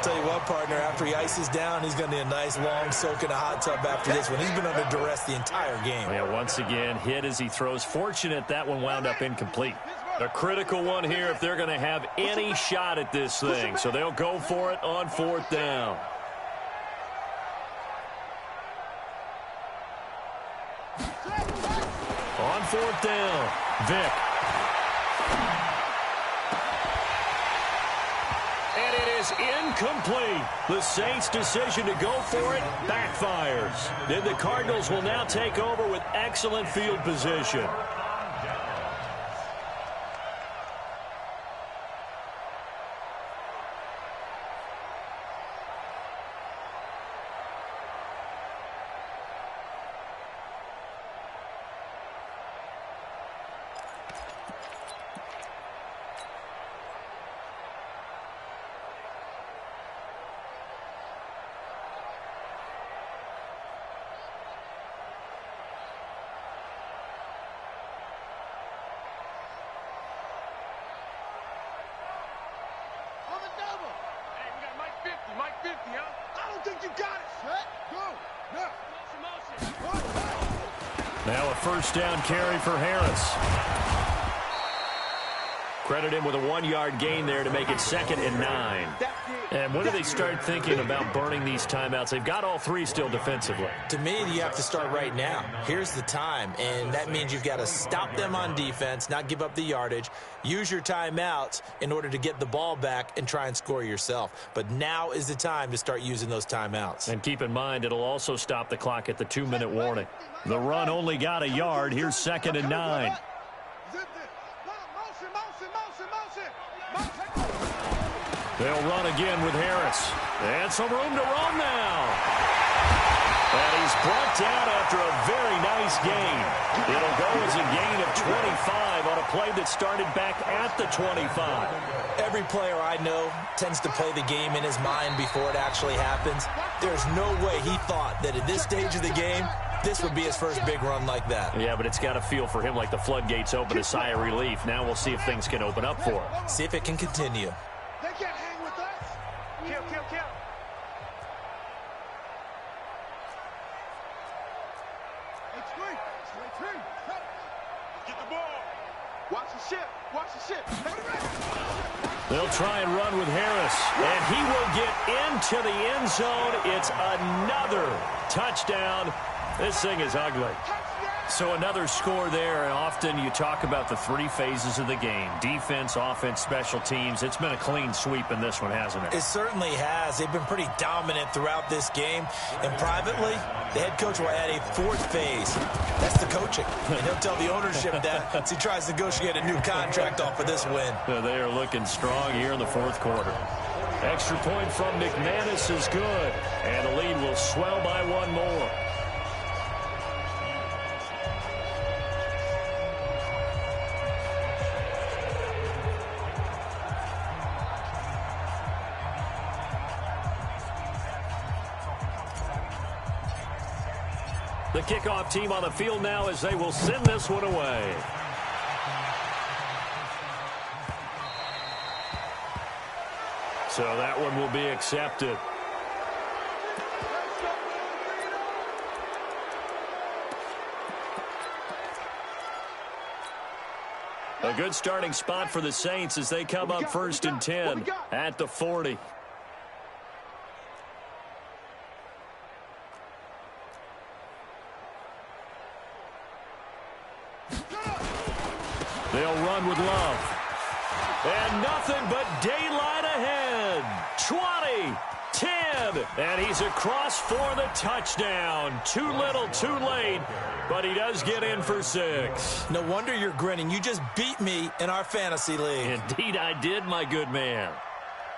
Tell you what, partner, after he ices down, he's going to need a nice long soak in a hot tub after this one. He's been under duress the entire game. Yeah, once again, hit as he throws. Fortunate that one wound up incomplete. A critical one here if they're going to have any shot at this thing. So they'll go for it on 4th down. On 4th down, Vick. Incomplete. The Saints' decision to go for it backfires. Then the Cardinals will now take over with excellent field position. Now a 1st down carry for Harris. Credit him with a 1-yard gain there to make it 2nd and 9. And when do they start thinking about burning these timeouts? They've got all 3 still defensively. To me, you have to start right now. Here's the time, and that means you've got to stop them on defense, not give up the yardage, use your timeouts in order to get the ball back and try and score yourself. But now is the time to start using those timeouts. And keep in mind, it'll also stop the clock at the 2-minute warning. The run only got a yard. Here's 2nd and 9. They'll run again with Harris. And some room to roam now. And he's brought down after a very nice gain. It'll go as a gain of 25 on a play that started back at the 25. Every player I know tends to play the game in his mind before it actually happens. There's no way he thought that at this stage of the game, this would be his first big run like that. Yeah, but it's got to feel for him like the floodgates open, a sigh of relief. Now we'll see if things can open up for him. See if it can continue. They can't hang with us. Kill. Get the ball. Watch the ship. They'll try and run with Harris, and he will get into the end zone. It's another touchdown. This thing is ugly. So another score there, and often you talk about the 3 phases of the game. Defense, offense, special teams. It's been a clean sweep in this one, hasn't it? It certainly has. They've been pretty dominant throughout this game. And privately, the head coach will add a 4th phase. That's the coaching. And he'll tell the ownership that as he tries to negotiate a new contract off of this win. They are looking strong here in the 4th quarter. Extra point from McManus is good. And the lead will swell by 1 more. The kickoff team on the field now as they will send this one away. So that one will be accepted. A good starting spot for the Saints as they come up 1st and 10 at the 40. They'll run with Love. And nothing but daylight ahead. 20, 10, and he's across for the touchdown. Too little, too late, but he does get in for 6. No wonder you're grinning. You just beat me in our fantasy league. Indeed I did, my good man.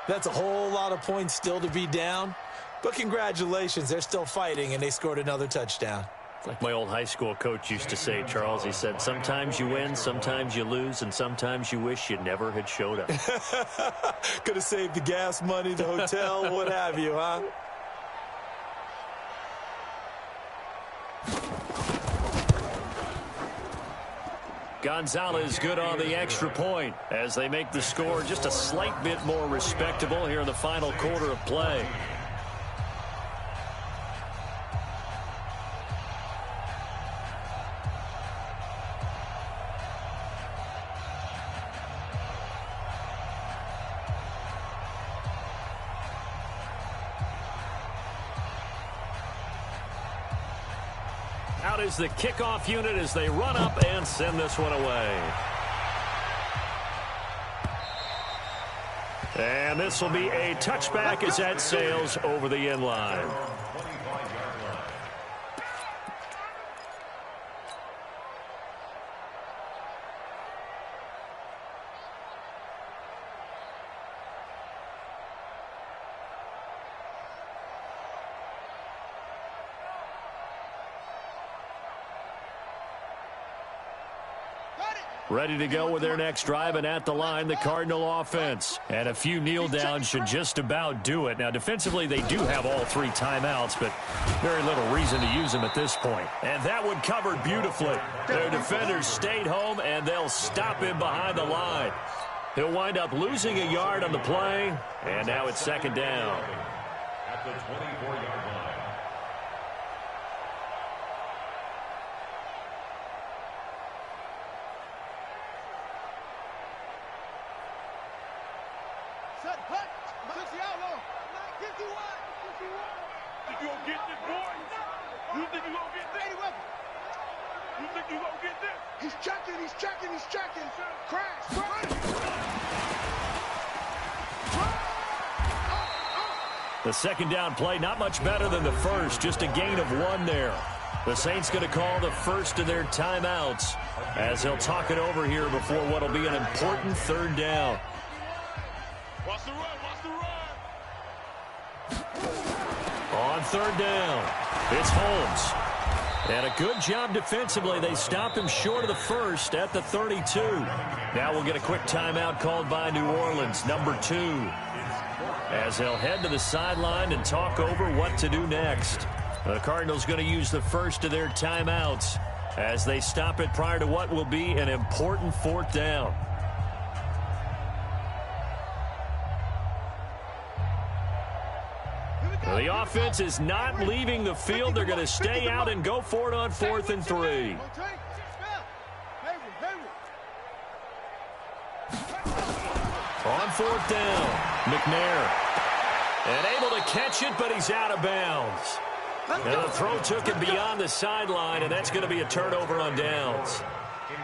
That's a whole lot of points still to be down, but congratulations. They're still fighting, and they scored another touchdown. Like my old high school coach used to say, Charles, he said, sometimes you win, sometimes you lose, and sometimes you wish you never had showed up. Could have saved the gas money, the hotel, what have you, huh? Gonzalez good on the extra point as they make the score just a slight bit more respectable here in the final quarter of play. Out is the kickoff unit as they run up and send this one away. And this will be a touchback as that sails over the end line. Ready to go with their next drive, and at the line, the Cardinal offense. And a few kneel downs should just about do it. Now, defensively, they do have all 3 timeouts, but very little reason to use them at this point. And that one covered beautifully. Their defenders stayed home, and they'll stop him behind the line. He'll wind up losing a yard on the play, and now it's 2nd down. At the 24-yard line. Set, hut. 60 outlaw. 51. Think you gonna get this, boy? You think you gonna get this? 80 weapon. You think you gonna get this? He's checking, he's checking, he's checking. Crash. The second down play, not much better than the first, just a gain of 1 there. The Saints going to call the first of their timeouts as they'll talk it over here before what will be an important third down. Watch the run, watch the run. On third down, it's Holmes. And a good job defensively. They stopped him short of the first at the 32. Now we'll get a quick timeout called by New Orleans, number 2. As they'll head to the sideline and talk over what to do next. The Cardinals going to use the first of their timeouts as they stop it prior to what will be an important fourth down. Well, the offense is not leaving the field. They're going to stay out and go for it on 4th and 3. On 4th down, McNair. And able to catch it, but he's out of bounds. And the throw took him beyond the sideline, and that's going to be a turnover on downs.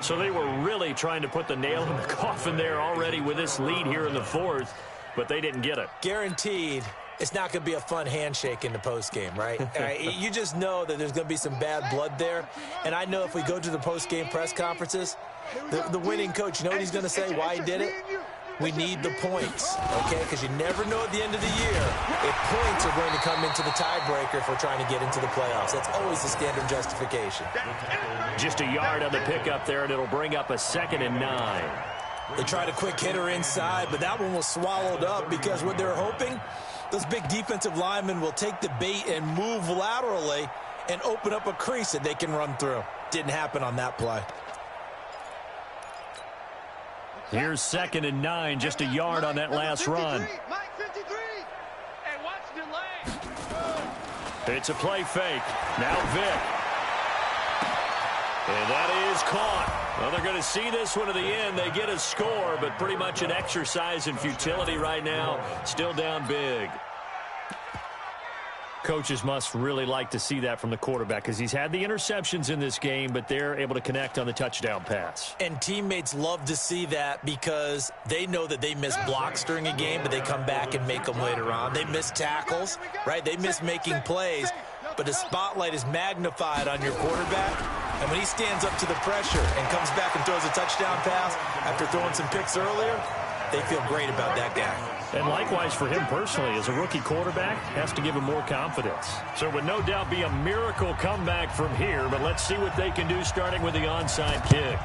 So they were really trying to put the nail in the coffin there already with this lead here in the 4th, but they didn't get it. Guaranteed it's not going to be a fun handshake in the postgame, right? You just know that there's going to be some bad blood there. And I know if we go to the postgame press conferences, the winning coach, you know what he's going to say, why he did it? We need the points, okay? Because you never know at the end of the year if points are going to come into the tiebreaker if we're trying to get into the playoffs. That's always the standard justification. Just a yard on the pickup there, and it'll bring up a 2nd and 9. They tried a quick hitter inside, but that one was swallowed up because what they're hoping, those big defensive linemen will take the bait and move laterally and open up a crease that they can run through. Didn't happen on that play. Here's 2nd and 9, just a yard on that last run. It's a play fake. Now Vick. And that is caught. Well, they're going to see this one to the end. They get a score, but pretty much an exercise in futility right now. Still down big. Coaches must really like to see that from the quarterback because he's had the interceptions in this game, but they're able to connect on the touchdown pass. And teammates love to see that because they know that they miss blocks during a game, but they come back and make them later on. They miss tackles, right? They miss making plays, but the spotlight is magnified on your quarterback. And when he stands up to the pressure and comes back and throws a touchdown pass after throwing some picks earlier, they feel great about that guy. And likewise for him personally, as a rookie quarterback, has to give him more confidence. So it would no doubt be a miracle comeback from here, but let's see what they can do starting with the onside kick.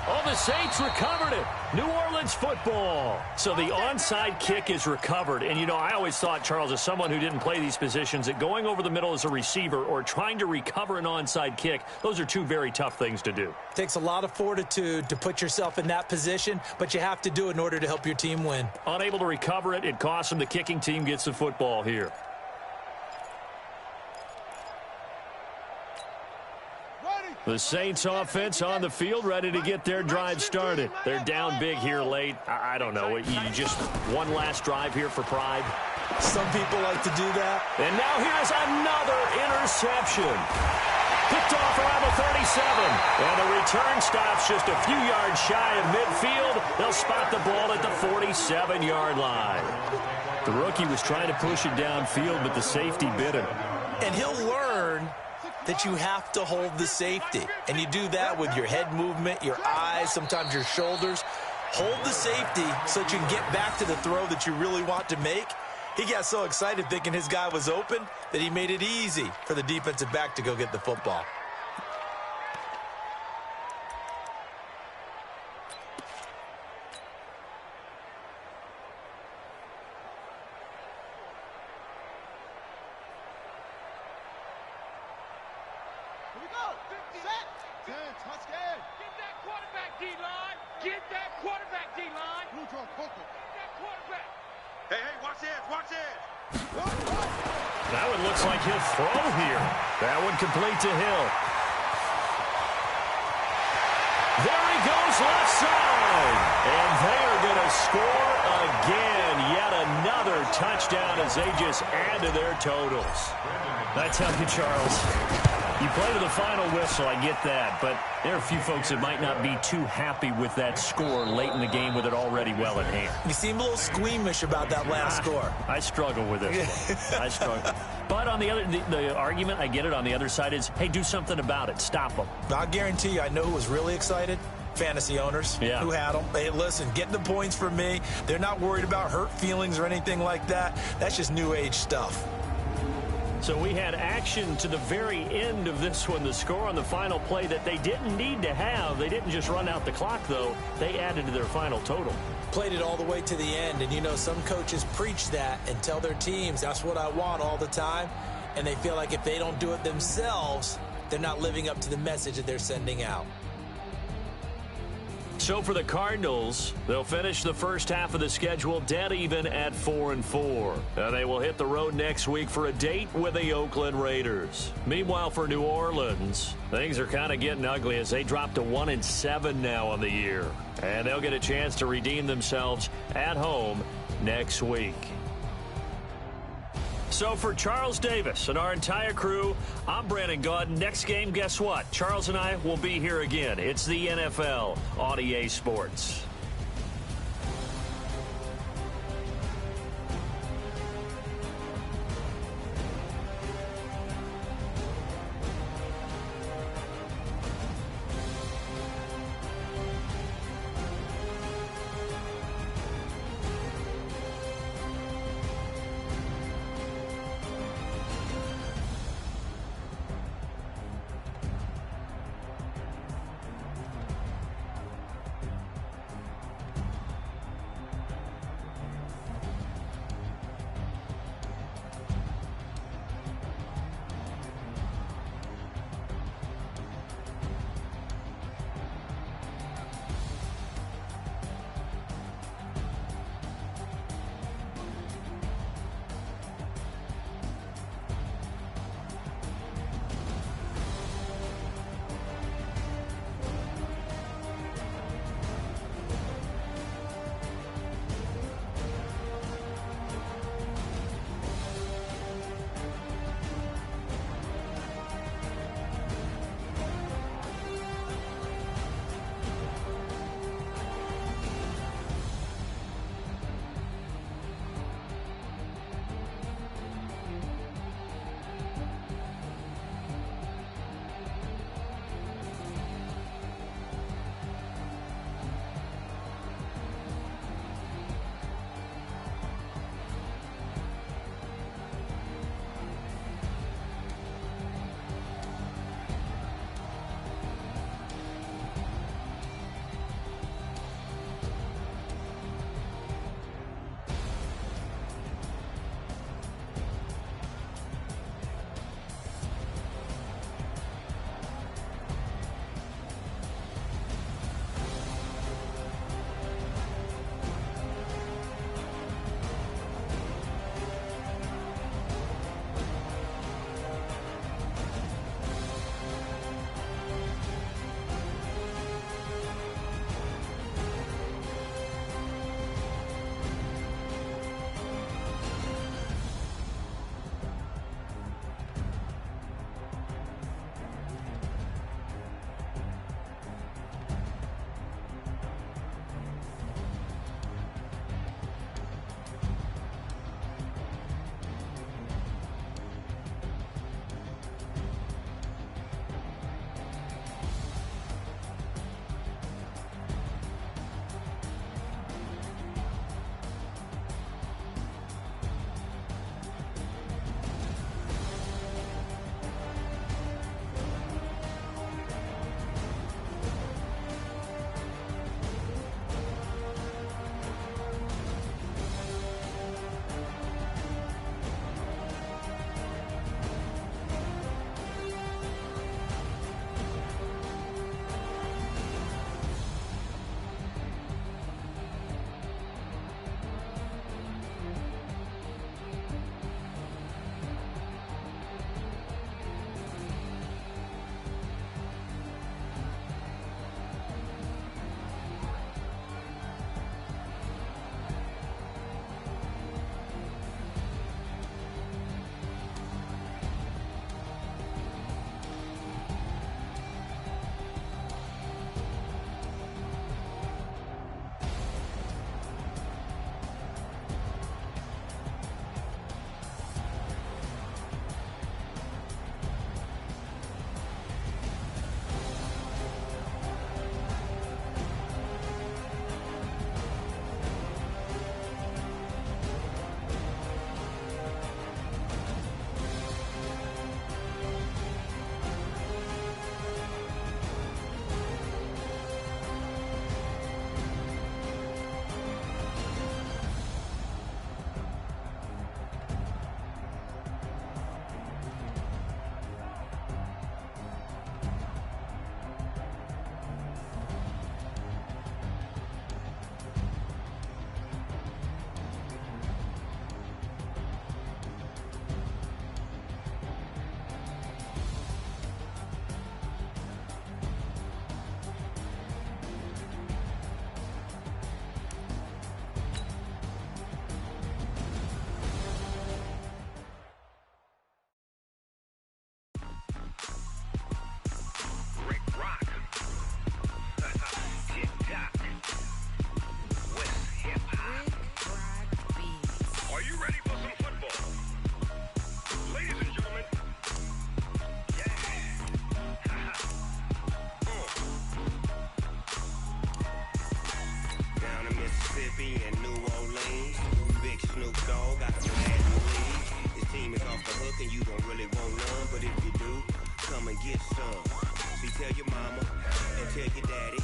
Oh, the Saints recovered it. New Orleans football. So the onside kick is recovered. And, you know, I always thought, Charles, as someone who didn't play these positions, that going over the middle as a receiver or trying to recover an onside kick, those are two very tough things to do. Takes a lot of fortitude to put yourself in that position, but you have to do it in order to help your team win. Unable to recover it, it costs them. The kicking team gets the football here. The Saints offense on the field, ready to get their drive started. They're down big here late. I don't know. You just one last drive here for pride. Some people like to do that. And now here's another interception. Picked off around the 37. And the return stops just a few yards shy of midfield. They'll spot the ball at the 47-yard line. The rookie was trying to push it downfield, but the safety bit him. And he'll learn that you have to hold the safety. And you do that with your head movement, your eyes, sometimes your shoulders. Hold the safety so that you can get back to the throw that you really want to make. He got so excited thinking his guy was open that he made it easy for the defensive back to go get the football. That one looks like he'll throw here. That one complete to Hill. There he goes left side. And they are going to score touchdown as they just add to their totals. I tell you, Charles, you play to the final whistle, I get that, but there are a few folks that might not be too happy with that score late in the game with it already well in hand. You seem a little squeamish about that last score. I struggle with this one. I struggle. But on the argument, I get it, on the other side is, hey, do something about it. Stop them. I'll guarantee you, I know who was really excited. Fantasy owners who had them. Hey, listen, get the points for me. They're not worried about hurt feelings or anything like that. That's just new age stuff. So we had action to the very end of this one. The score on the final play that they didn't need to have. They didn't just run out the clock, though. They added to their final total. Played it all the way to the end. And, you know, some coaches preach that and tell their teams, that's what I want all the time. And they feel like if they don't do it themselves, they're not living up to the message that they're sending out. So for the Cardinals, they'll finish the first half of the schedule dead even at 4-4. They will hit the road next week for a date with the Oakland Raiders. Meanwhile, for New Orleans, things are kind of getting ugly as they drop to 1-7 now on the year. And they'll get a chance to redeem themselves at home next week. So for Charles Davis and our entire crew, I'm Brandon Gaudin. Next game, guess what? Charles and I will be here again. It's the NFL on EA Sports. Mississippi and New Orleans. Big Snoop Dogg got a mad league. His team is off the hook and you don't really want none, but if you do, come and get some. See, tell your mama and tell your daddy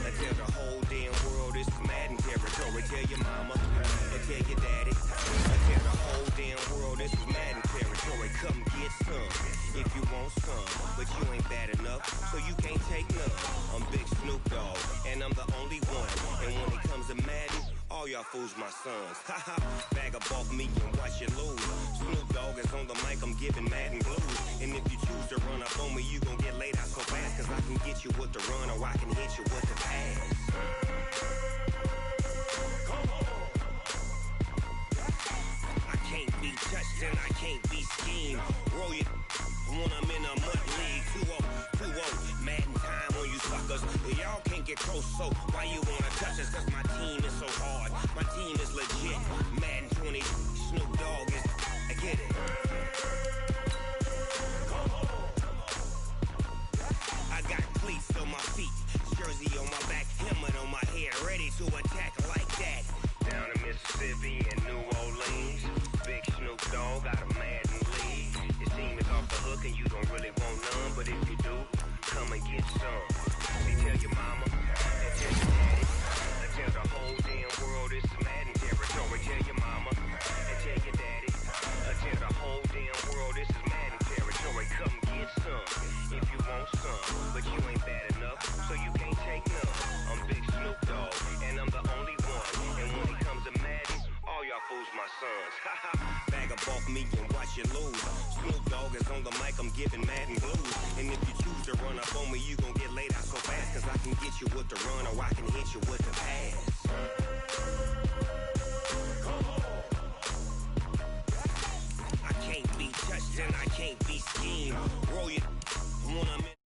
and tell the whole damn world this is Madden territory. Tell your mama and tell your daddy and tell the whole damn world this is Madden territory. Come get some if you want some, but you ain't bad enough, so you can't take none. I'm Big Snoop Dogg, and I'm the only one. And when it comes to Madden, all y'all fools my sons. Haha, bag up off me and watch you lose. Snoop Dogg is on the mic, I'm giving Madden blues. And if you choose to run up on me, you gon' get laid out so fast, cause I can get you with the run or I can hit you with the pass. Come on. I can't be touched and I can't be schemed. Roll it when I'm in a mud league. 2-0, Madden time on you suckers. Y'all can't get close, so why you wanna touch us? Cause my team is so hard, my team is legit. Madden 20, Snoop Dogg is, I get it. Come on. I got cleats on my feet, jersey on my back, helmet on my head, ready to attack like that. Down in Mississippi and New Orleans, Big Snoop Dogg got a Madden league. His team is off the hook and you don't really want none, but if you do, come and get some. See, tell your mama and tell your daddy and tell the whole damn world this is Madden territory. Tell your mama and tell your daddy and tell the whole damn world this is Madden territory. Come get some if you want some, but you ain't bad enough, so you can't take none. I'm Big Snoop Dogg, and I'm the only one. And when it comes to Madden, all y'all fools my sons. Haha, bag up off me and watch you lose. Snoop Dogg is on the mic, I'm giving Madden blues. And if you choose to run up on me, you gon' get laid out so fast, cause I can get you with the run or I can hit you with the pass. Come on. I can't be touched and I can't be schemed. Roll it when I'm in